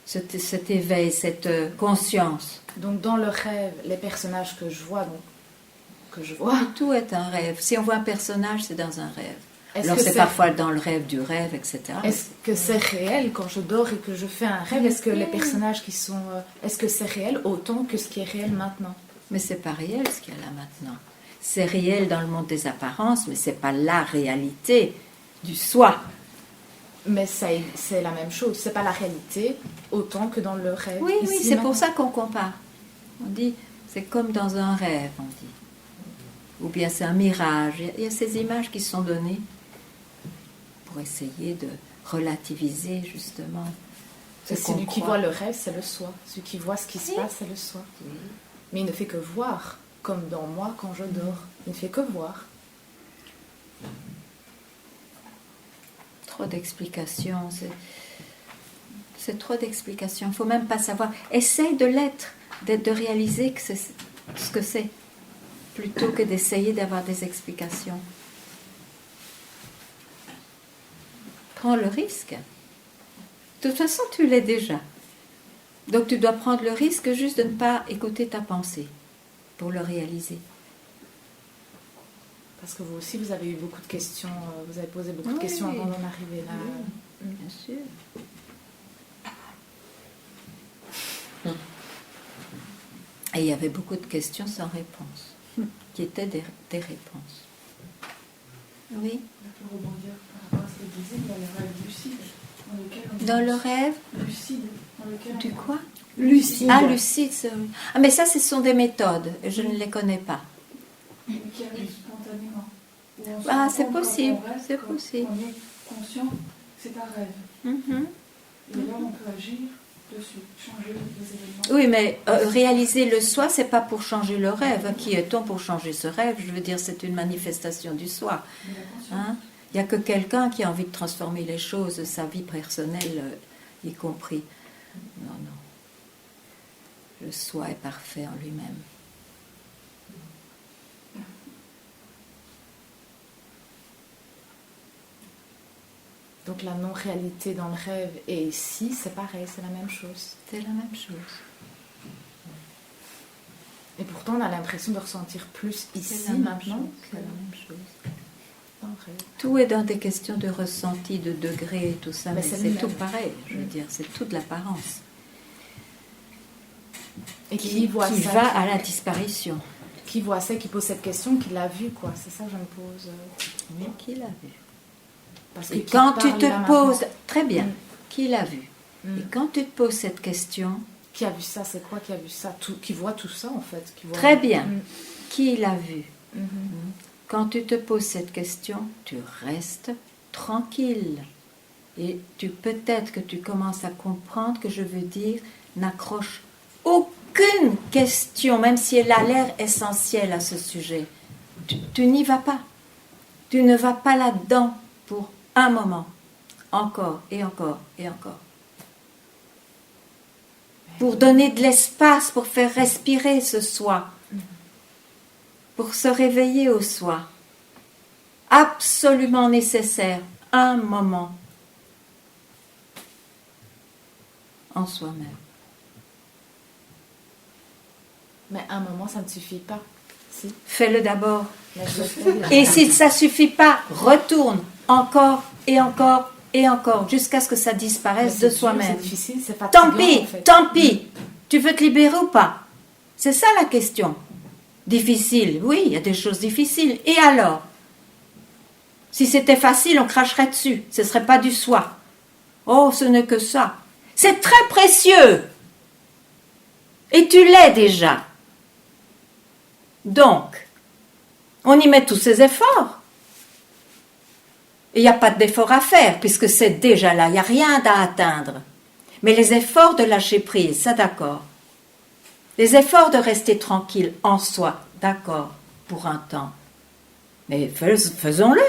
cet éveil, cette conscience. Donc dans le rêve, les personnages que je vois, tout est un rêve. Si on voit un personnage, c'est dans un rêve. Est-ce Alors que c'est parfois dans le rêve du rêve, etc. Est-ce que c'est réel quand je dors et que je fais un rêve? Est-ce que les personnages qui sont... est-ce que c'est réel autant que ce qui est réel maintenant? Mais c'est pas réel ce qu'il y a là maintenant. C'est réel dans le monde des apparences, mais c'est pas la réalité du soi. Mais c'est la même chose. C'est pas la réalité autant que dans le rêve. Oui, oui, Ici, c'est maintenant. pour ça qu'on compare. On dit, c'est comme dans un rêve, on dit. Ou bien c'est un mirage. Il y a ces images qui sont données pour essayer de relativiser justement ce qu'on Celui qui croit. voit le rêve, c'est le soi. Celui qui voit ce qui se passe, c'est le soi. Oui. Mais il ne fait que voir, comme dans moi quand je dors. Il ne fait que voir. Trop d'explications. C'est trop d'explications. Il ne faut même pas savoir. Essaye de l'être, de réaliser que c'est ce que c'est, plutôt que d'essayer d'avoir des explications. Prends le risque. De toute façon, tu l'es déjà. Donc tu dois prendre le risque juste de ne pas écouter ta pensée pour le réaliser. Parce que vous aussi, vous avez eu beaucoup de questions. Vous avez posé beaucoup de questions avant d'en arriver là. Oui, bien sûr. Et il y avait beaucoup de questions sans réponse, qui étaient des réponses. Oui. Pour rebondir par rapport à ce que vous disiez, il y a le rêve lucide. Dans le rêve Lucide. Dans lequel du quoi? Lucide. Ah, lucide, c'est vrai. Ah, mais ça, ce sont des méthodes. Je ne les connais pas. Qui arrive spontanément. Où on se Ah, rend c'est compte quand possible, on rêve c'est que- possible. On est conscient que c'est un rêve. Et là, on peut agir dessus, changer les événements. Oui, mais réaliser le soi, c'est pas pour changer le rêve. Qui est-on pour changer ce rêve? Je veux dire, c'est une manifestation du soi. Hein? Il n'y a que quelqu'un qui a envie de transformer les choses, sa vie personnelle y compris. Non, non. Le soi est parfait en lui-même. Donc la non-réalité dans le rêve et ici, c'est pareil, c'est la même chose. C'est la même chose. Et pourtant, on a l'impression de ressentir plus ici, C'est la même maintenant. chose, c'est la même chose. Dans le rêve. Tout est dans des questions de ressenti, de degré, et tout ça, mais c'est c'est le tout même. pareil. Je veux dire, c'est toute l'apparence Et qui voit qui ça, va à la disparition. qui voit ça, qui pose cette question, qui l'a vu, quoi. C'est ça que je me pose. Mais qui l'a vu? Parce Et que quand qui tu parle te là poses, maintenant. très bien, qui l'a vu? Mm. Et quand tu te poses cette question, Qui a vu ça? C'est quoi qui a vu ça? Qui voit tout ça, en fait. Qui voit... très bien, Mm. qui l'a vu? Mhm. Quand tu te poses cette question, tu restes tranquille. Et peut-être que tu commences à comprendre que je veux dire, n'accroche aucune question, même si elle a l'air essentielle à ce sujet. Tu n'y vas pas. Tu ne vas pas là-dedans pour un moment. Encore et encore et encore. Pour donner de l'espace, pour faire respirer ce soi. Pour se réveiller au soi. Absolument nécessaire. Un moment. En soi-même. Mais un moment, ça ne suffit pas. Si. Fais-le d'abord. Mais je le fais déjà. Et si ça ne suffit pas, retourne encore et encore et encore, jusqu'à ce que ça Mais disparaisse c'est de dur, soi-même. C'est difficile, c'est fatigant, Tant pis, en fait. tant pis. Tu veux te libérer ou pas? C'est ça la question. Difficile, oui, il y a des choses difficiles. Et alors? Si c'était facile, on cracherait dessus. Ce ne serait pas du soi. Oh, ce n'est que ça. C'est très précieux. Et tu l'es déjà. Donc, on y met tous ses efforts. Il n'y a pas d'effort à faire, puisque c'est déjà là. Il n'y a rien à atteindre. Mais les efforts de lâcher prise, ça d'accord. Les efforts de rester tranquille en soi, d'accord, pour un temps. Mais faisons-le.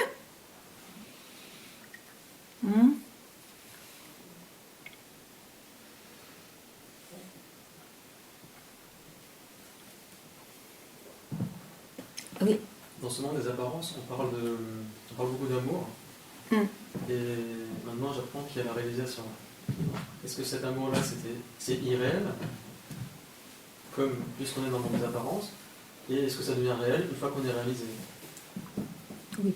Oui. Dans ce monde des apparences, on parle beaucoup d'amour. Et maintenant, j'apprends qu'il y a la réalisation. Est-ce que cet amour-là, c'est irréel, comme puisqu'on est dans le monde des apparences, et est-ce que ça devient réel une fois qu'on est réalisé? Oui.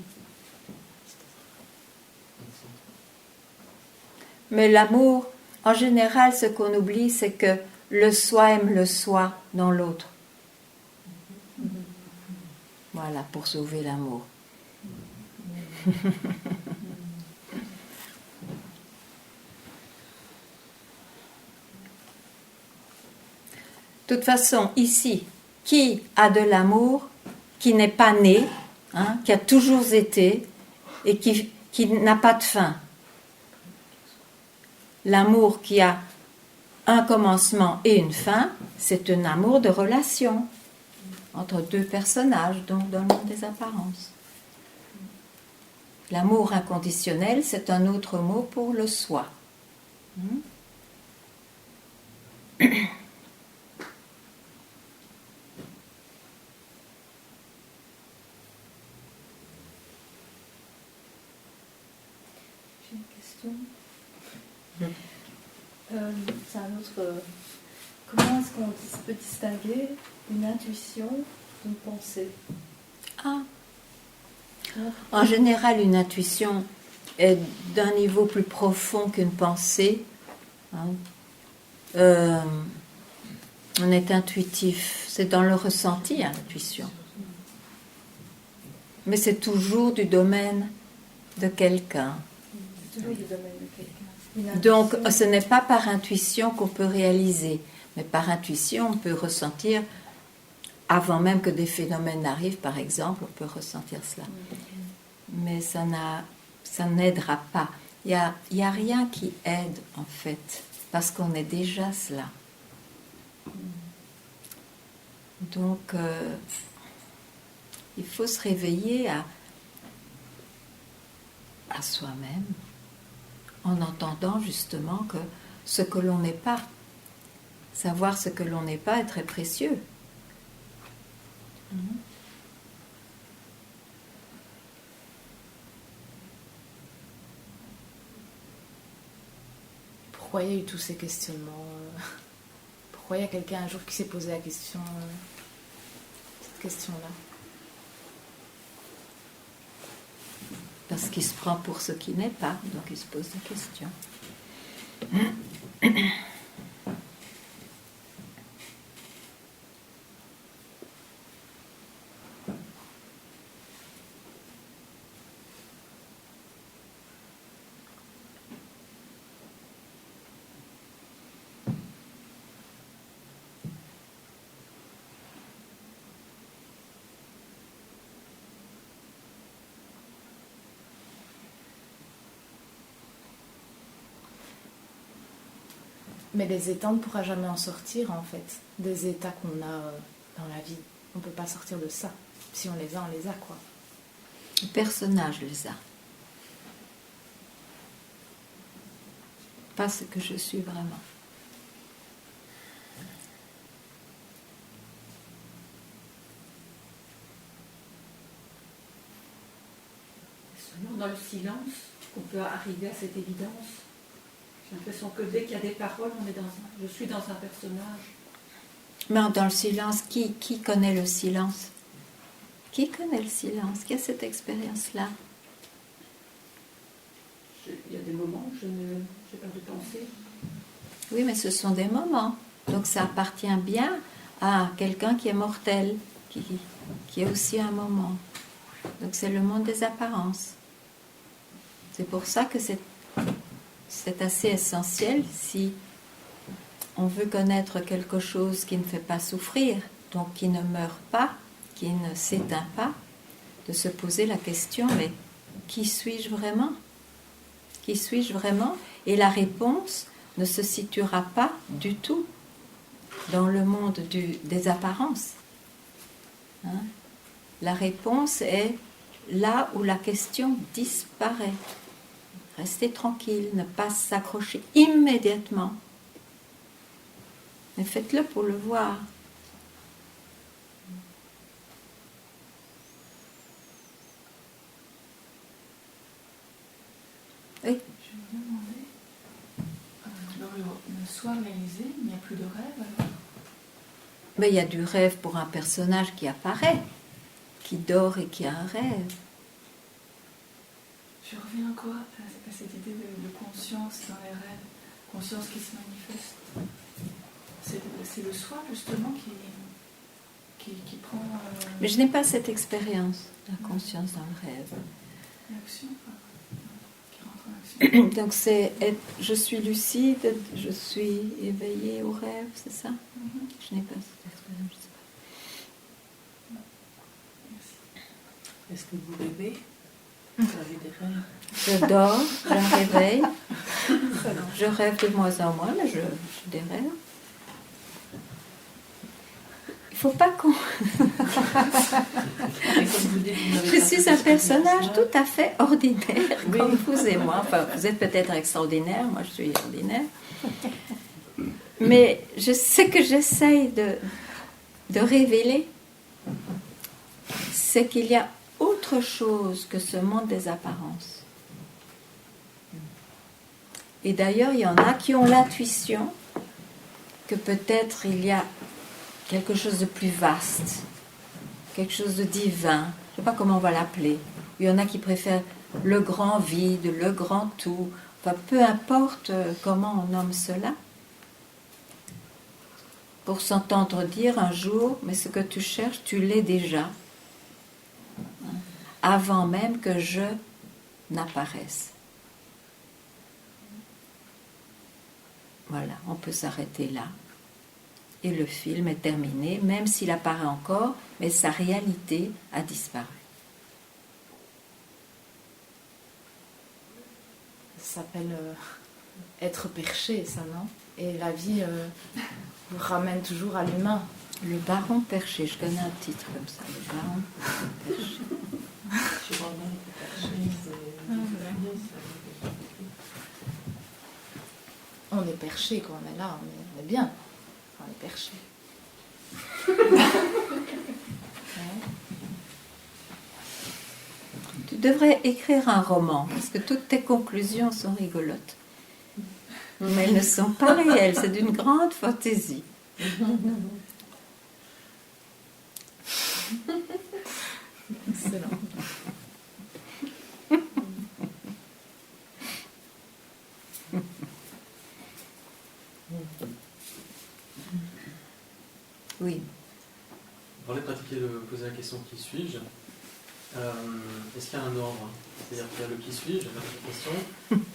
Mais l'amour, en général, ce qu'on oublie, c'est que le soi aime le soi dans l'autre. Voilà, pour sauver l'amour. De toute façon, ici, qui a de l'amour, qui n'est pas né, hein, qui a toujours été et qui n'a pas de fin? L'amour qui a un commencement et une fin, c'est un amour de relation entre deux personnages, donc dans le monde des apparences. L'amour inconditionnel, c'est un autre mot pour le soi. J'ai une question. C'est un autre. Comment est-ce qu'on peut distinguer une intuition d'une pensée? En général, une intuition est d'un niveau plus profond qu'une pensée. On est intuitif, c'est dans le ressenti, l'intuition. Mais c'est toujours du domaine de quelqu'un. C'est toujours du domaine de quelqu'un. Donc, ce n'est pas par intuition qu'on peut réaliser, mais par intuition, on peut ressentir, avant même que des phénomènes arrivent, par exemple, on peut ressentir cela. Mais ça n'aidera pas. Il n'y a rien qui aide, en fait, parce qu'on est déjà cela. Donc, il faut se réveiller à soi-même, en entendant justement que ce que l'on n'est pas, savoir ce que l'on n'est pas est très précieux. Pourquoi il y a eu tous ces questionnements? Pourquoi il y a quelqu'un un jour qui s'est posé la question, cette question-là? Parce qu'il se prend pour ce qui n'est pas, donc il se pose des questions. Mais les états, on ne pourra jamais en sortir, en fait. Des états qu'on a dans la vie. On ne peut pas sortir de ça. Si on les a, on les a, quoi. Le personnage les a. Pas ce que je suis vraiment. C'est seulement dans le silence qu'on peut arriver à cette évidence. J'ai l'impression que dès qu'il y a des paroles, je suis dans un personnage. Mais dans le silence, qui connaît le silence? Qui connaît le silence? Qui a cette expérience-là? Il y a des moments où je n'ai pas de pensée. Oui, mais ce sont des moments. Donc ça appartient bien à quelqu'un qui est mortel, qui est aussi un moment. Donc c'est le monde des apparences. C'est pour ça que c'est assez essentiel si on veut connaître quelque chose qui ne fait pas souffrir, donc qui ne meurt pas, qui ne s'éteint pas, de se poser la question, mais qui suis-je vraiment? Qui suis-je vraiment? Et la réponse ne se situera pas du tout dans le monde des apparences. La réponse est là où la question disparaît. Restez tranquille, ne pas s'accrocher immédiatement. Mais faites-le pour le voir. Oui. Je me demandais, dans le soi réalisé, il n'y a plus de rêve alors? Mais il y a du rêve pour un personnage qui apparaît, qui dort et qui a un rêve. Je reviens encore à cette idée de conscience. conscience dans les rêves, conscience qui se manifeste. C'est le soi justement qui prend. Mais je n'ai pas cette expérience, la conscience dans le rêve. L'action, qui rentre en action. Donc je suis lucide, je suis éveillée au rêve, c'est ça? Je n'ai pas cette expérience, je ne sais pas. Est-ce que vous rêvez? Vous avez des rêves? Je dors, je me réveille, je rêve de moins en moins, mais j'ai des rêves. Il ne faut pas qu'on... Je suis un personnage tout à fait ordinaire, comme vous et moi. Enfin, vous êtes peut-être extraordinaire, moi je suis ordinaire. Mais ce que j'essaye de révéler, c'est qu'il y a autre chose que ce monde des apparences. Et d'ailleurs, il y en a qui ont l'intuition que peut-être il y a quelque chose de plus vaste, quelque chose de divin, je ne sais pas comment on va l'appeler. Il y en a qui préfèrent le grand vide, le grand tout, enfin, peu importe comment on nomme cela, pour s'entendre dire un jour, mais ce que tu cherches, tu l'es déjà, avant même que je n'apparaisse. Voilà, on peut s'arrêter là. Et le film est terminé, même s'il apparaît encore, mais sa réalité a disparu. Ça s'appelle être perché, ça, non? Et la vie vous ramène toujours à l'humain. Le baron perché, je connais un titre comme ça, le baron perché. On est perché quand on est là, on est bien. On est perché. Tu devrais écrire un roman, parce que toutes tes conclusions sont rigolotes. Mais elles ne sont pas réelles, c'est d'une grande fantaisie. Excellent. Oui. Pour les pratiquer, poser la question qui suis-je, est-ce qu'il y a un ordre? C'est-à-dire qu'il y a le qui suis-je, la question,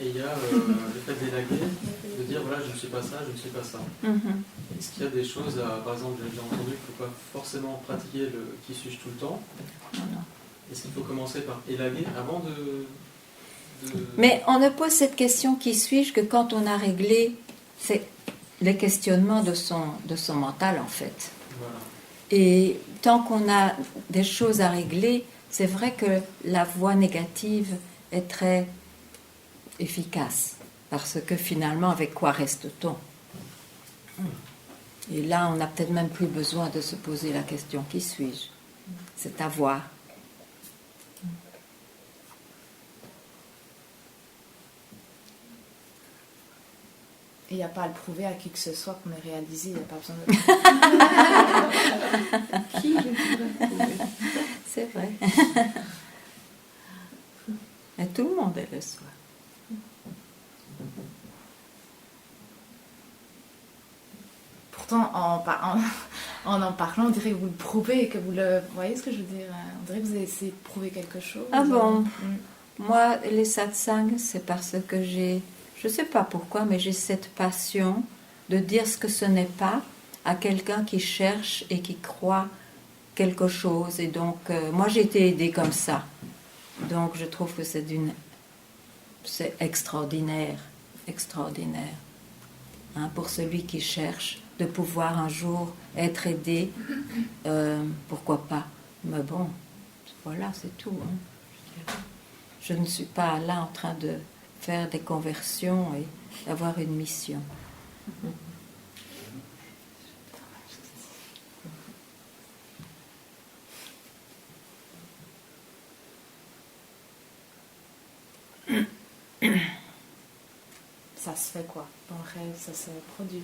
et il y a le fait d'élaguer, de dire voilà, je ne suis pas ça, je ne suis pas ça. Est-ce qu'il y a des choses, par exemple, j'ai déjà entendu qu'il ne faut pas forcément pratiquer le qui suis-je tout le temps? Est-ce qu'il faut commencer par élaguer avant de... Mais on ne pose cette question qui suis-je que quand on a réglé les questionnements de son mental, en fait. Voilà. Et tant qu'on a des choses à régler, c'est vrai que la voie négative est très efficace. Parce que finalement, avec quoi reste-t-on? Et là, on n'a peut-être même plus besoin de se poser la question qui suis-je? C'est à voir. Et il n'y a pas à le prouver à qui que ce soit qu'on est réalisé, il n'y a pas besoin de... Qui je pourrais prouver? C'est vrai. Et tout le monde est le soi. Pourtant, en parlant, on dirait que vous le prouvez, que vous le... Vous voyez ce que je veux dire? On dirait que vous avez essayé de prouver quelque chose. Ah bon? Moi, les satsangs, c'est parce que je ne sais pas pourquoi, mais j'ai cette passion de dire ce que ce n'est pas à quelqu'un qui cherche et qui croit quelque chose. Et donc, moi, j'ai été aidée comme ça. Donc, je trouve que c'est extraordinaire, extraordinaire. Hein, pour celui qui cherche de pouvoir un jour être aidé, pourquoi pas? Mais bon, voilà, c'est tout. Hein. Je ne suis pas là en train de faire des conversions et d'avoir une mission. Ça se fait quoi? Dans le rêve, ça se produit.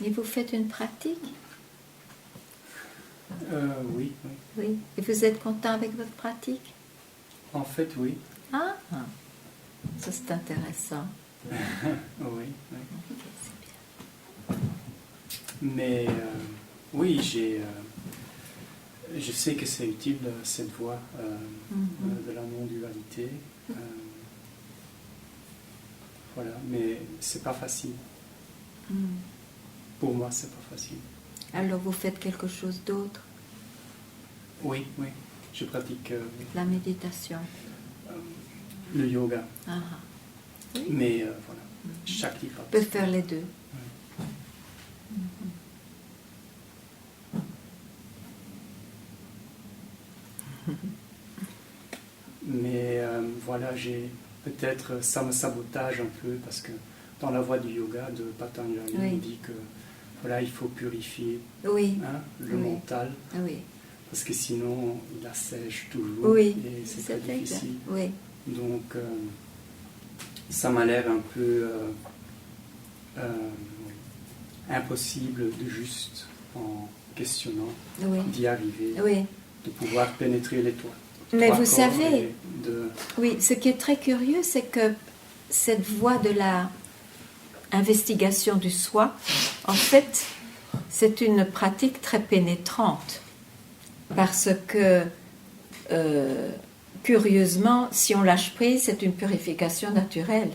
Et vous faites une pratique? Oui. Oui. Et vous êtes content avec votre pratique? En fait, oui. Ah, ça c'est intéressant. Oui. Ok, c'est bien. Mais oui, je sais que c'est utile cette voie de la non-dualité. Voilà, mais c'est pas facile. Pour moi, c'est pas facile. Alors vous faites quelque chose d'autre? Oui. Je pratique La méditation. le yoga. Oui. Mais voilà, chaque livre. On peut faire les deux. Mais voilà, peut-être ça me sabotage un peu parce que dans la voie du yoga de Patanjali, on dit que voilà, il faut purifier le mental. Oui. Parce que sinon, il assèche toujours et c'est très difficile. Oui. Donc, ça m'a l'air un peu impossible de juste, en questionnant, d'y arriver, de pouvoir pénétrer les toits. Mais vous savez, oui, ce qui est très curieux, c'est que cette voie de la investigation du soi, en fait, c'est une pratique très pénétrante. Parce que, curieusement, si on lâche prise, c'est une purification naturelle.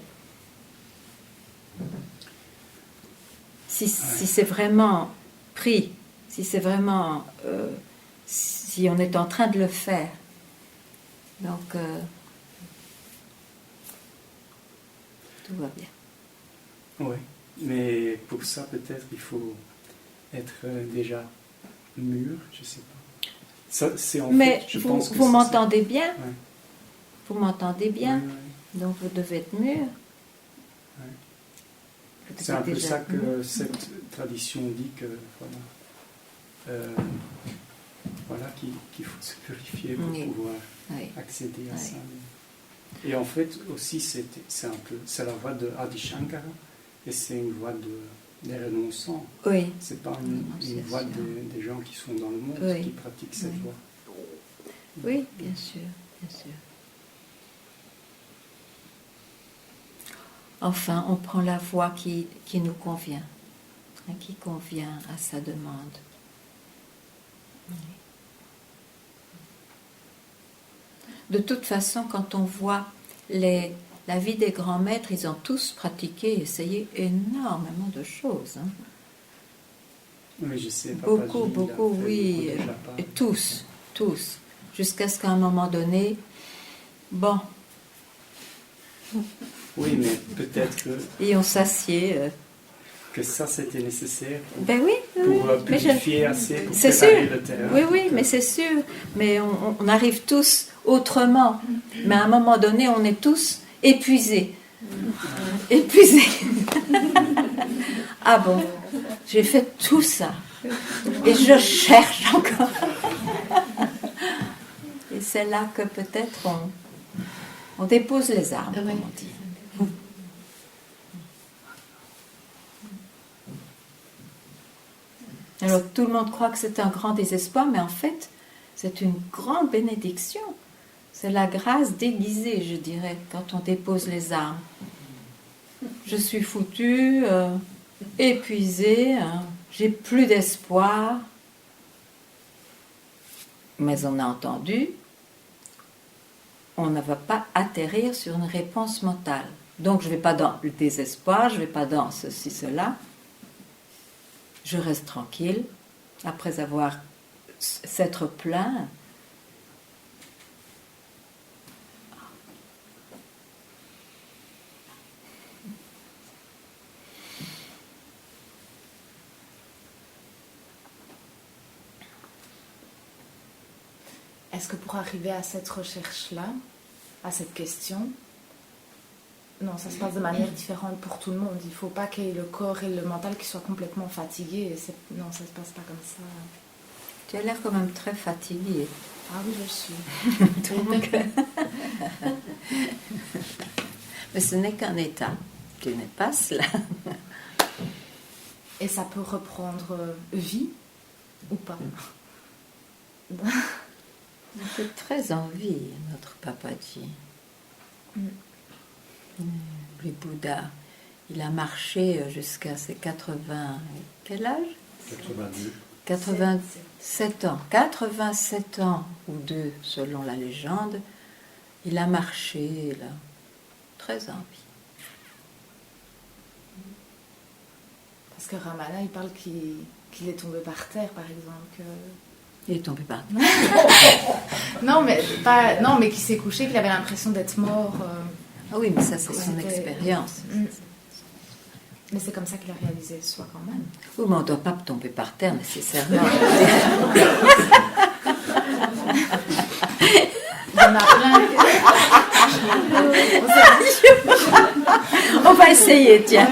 Si c'est vraiment pris, si c'est vraiment... si on est en train de le faire. Donc, tout va bien. Oui, mais pour ça, peut-être, il faut être déjà mûr, je ne sais pas. Ça, mais fait, vous m'entendez bien? Vous m'entendez bien? Oui. Donc, vous devez être mûr. Oui. C'est un peu ça que cette tradition dit que, voilà, qu'il faut se purifier pour pouvoir accéder à ça. Et en fait, aussi, c'est la voie de Adi Shankara, et c'est une voie des renonçants. Oui. C'est pas une voie des gens qui sont dans le monde qui pratiquent cette voie. Oui, bien sûr, bien sûr. Enfin, on prend la voie qui nous convient, qui convient à sa demande. Oui. De toute façon, quand on voit la vie des grands maîtres, ils ont tous pratiqué, essayé énormément de choses. Oui, je sais. Beaucoup, oui. Et tous. Jusqu'à ce qu'à un moment donné, bon. Oui, mais peut-être que... Et on s'assied. Que ça, c'était nécessaire pour, pour purifier assez, pour préparer le terrain. Oui, mais c'est sûr. Mais on arrive tous autrement. Mais à un moment donné, on est tous épuisés. Épuisés. Ah bon, j'ai fait tout ça. Et je cherche encore. Et c'est là que peut-être on dépose les armes, comme on dit. Alors tout le monde croit que c'est un grand désespoir, mais en fait, c'est une grande bénédiction. C'est la grâce déguisée, je dirais, quand on dépose les armes. Je suis foutue, épuisée, j'ai plus d'espoir. Mais on a entendu, on ne va pas atterrir sur une réponse mentale. Donc je ne vais pas dans le désespoir, je ne vais pas dans ceci, cela. Je reste tranquille, après avoir s'être plaint. Est-ce que pour arriver à cette recherche-là, à cette question, non, ça se passe de manière différente pour tout le monde. Il ne faut pas qu'il y ait le corps et le mental qui soient complètement fatigués. Non, ça ne se passe pas comme ça. Tu as l'air quand même très fatiguée. Ah oui, je suis. Donc... Mais ce n'est qu'un état qui n'est pas cela. Et ça peut reprendre vie ou pas? Il fait très envie, notre Papaji. Le Bouddha, il a marché jusqu'à ses 80... Quel âge? 82. 87 ans. 87 ans ou 2, selon la légende. Il a marché, il a très envie. Parce que Ramana, il parle qu'il est tombé par terre, par exemple. Il est tombé par terre. non, mais qu'il s'est couché, qu'il avait l'impression d'être mort. Ah oui, mais ça, c'est son expérience. Mais c'est comme ça qu'il a réalisé le soi quand même. Oui, mais on ne doit pas tomber par terre nécessairement. Il y en a plein. On va essayer, tiens.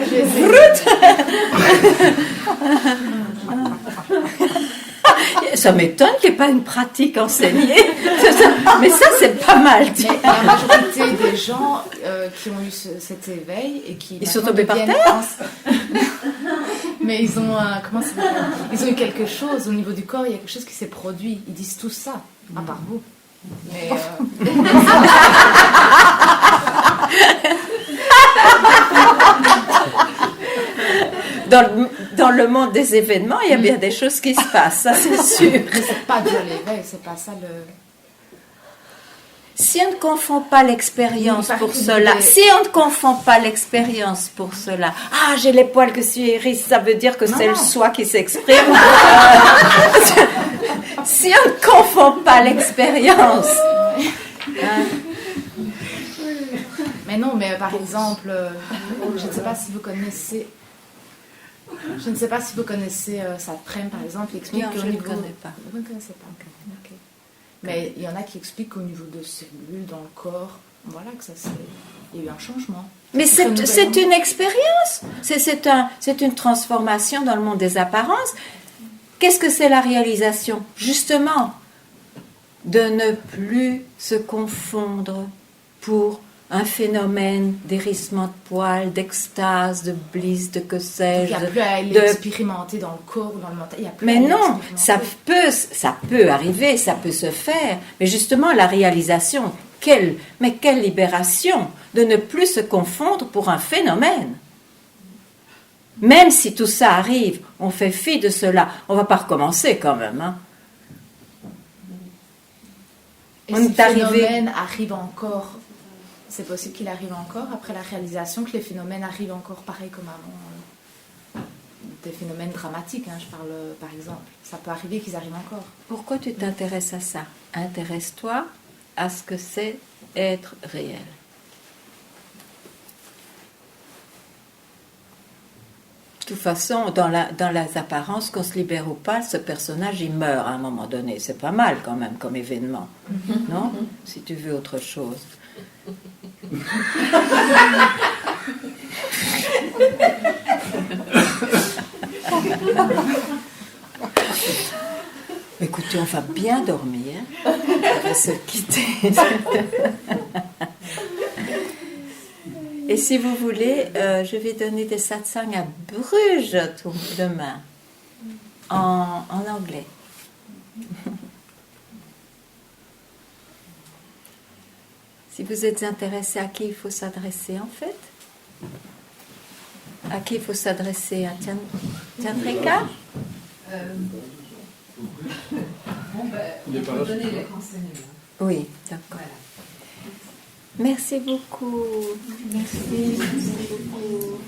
Ça m'étonne qu'il n'y ait pas une pratique enseignée. Mais ça, c'est pas mal. Tiens. Mais la majorité des gens qui ont eu cet éveil et qui... Ils sont tombés par terre. Mais ils ont... ils ont eu quelque chose au niveau du corps, il y a quelque chose qui s'est produit. Ils disent tout ça, à part vous. Mais... Dans le monde des événements, il y a bien des choses qui se passent, ça c'est sûr. Mais c'est pas de l'éveil, c'est pas ça le... Si on ne confond pas l'expérience pour cela, ah, j'ai les poils que iris, ça veut dire que c'est le soi qui s'exprime. Si on ne confond pas l'expérience... Mais non, mais par exemple, je ne sais pas si vous connaissez... Satprem, par exemple, il explique qu'au niveau... Je ne connais pas. Vous ne connaissez pas. Okay. Mais il y en a qui expliquent qu'au niveau de cellules, dans le corps, voilà, que ça il y a eu un changement. Mais c'est une expérience, c'est une transformation dans le monde des apparences. Qu'est-ce que c'est la réalisation? Justement, de ne plus se confondre pour un phénomène d'hérissement de poils, d'extase, de bliss, de que sais-je. Il n'y a plus à l'expérimenter dans le corps ou dans le mental. Mais non, ça peut arriver, ça peut se faire. Mais justement, la réalisation, quelle libération de ne plus se confondre pour un phénomène. Même si tout ça arrive, on fait fi de cela. On ne va pas recommencer quand même. Hein. Et si le phénomène arrive encore... C'est possible qu'il arrive encore, après la réalisation, que les phénomènes arrivent encore pareil comme avant. Des phénomènes dramatiques, je parle par exemple. Ça peut arriver qu'ils arrivent encore. Pourquoi tu t'intéresses à ça? Intéresse-toi à ce que c'est être réel. De toute façon, dans les apparences, qu'on se libère ou pas, ce personnage, il meurt à un moment donné. C'est pas mal quand même comme événement, non? Si tu veux autre chose. Écoutez, on va bien dormir. On va se quitter. Et si vous voulez, je vais donner des satsangs à Bruges demain, en anglais. Si vous êtes intéressé, à qui il faut s'adresser en fait? À qui il faut s'adresser? À Chandrika? Bon, on peut donner les renseignements. Oui, d'accord. Voilà. Merci beaucoup. Merci beaucoup.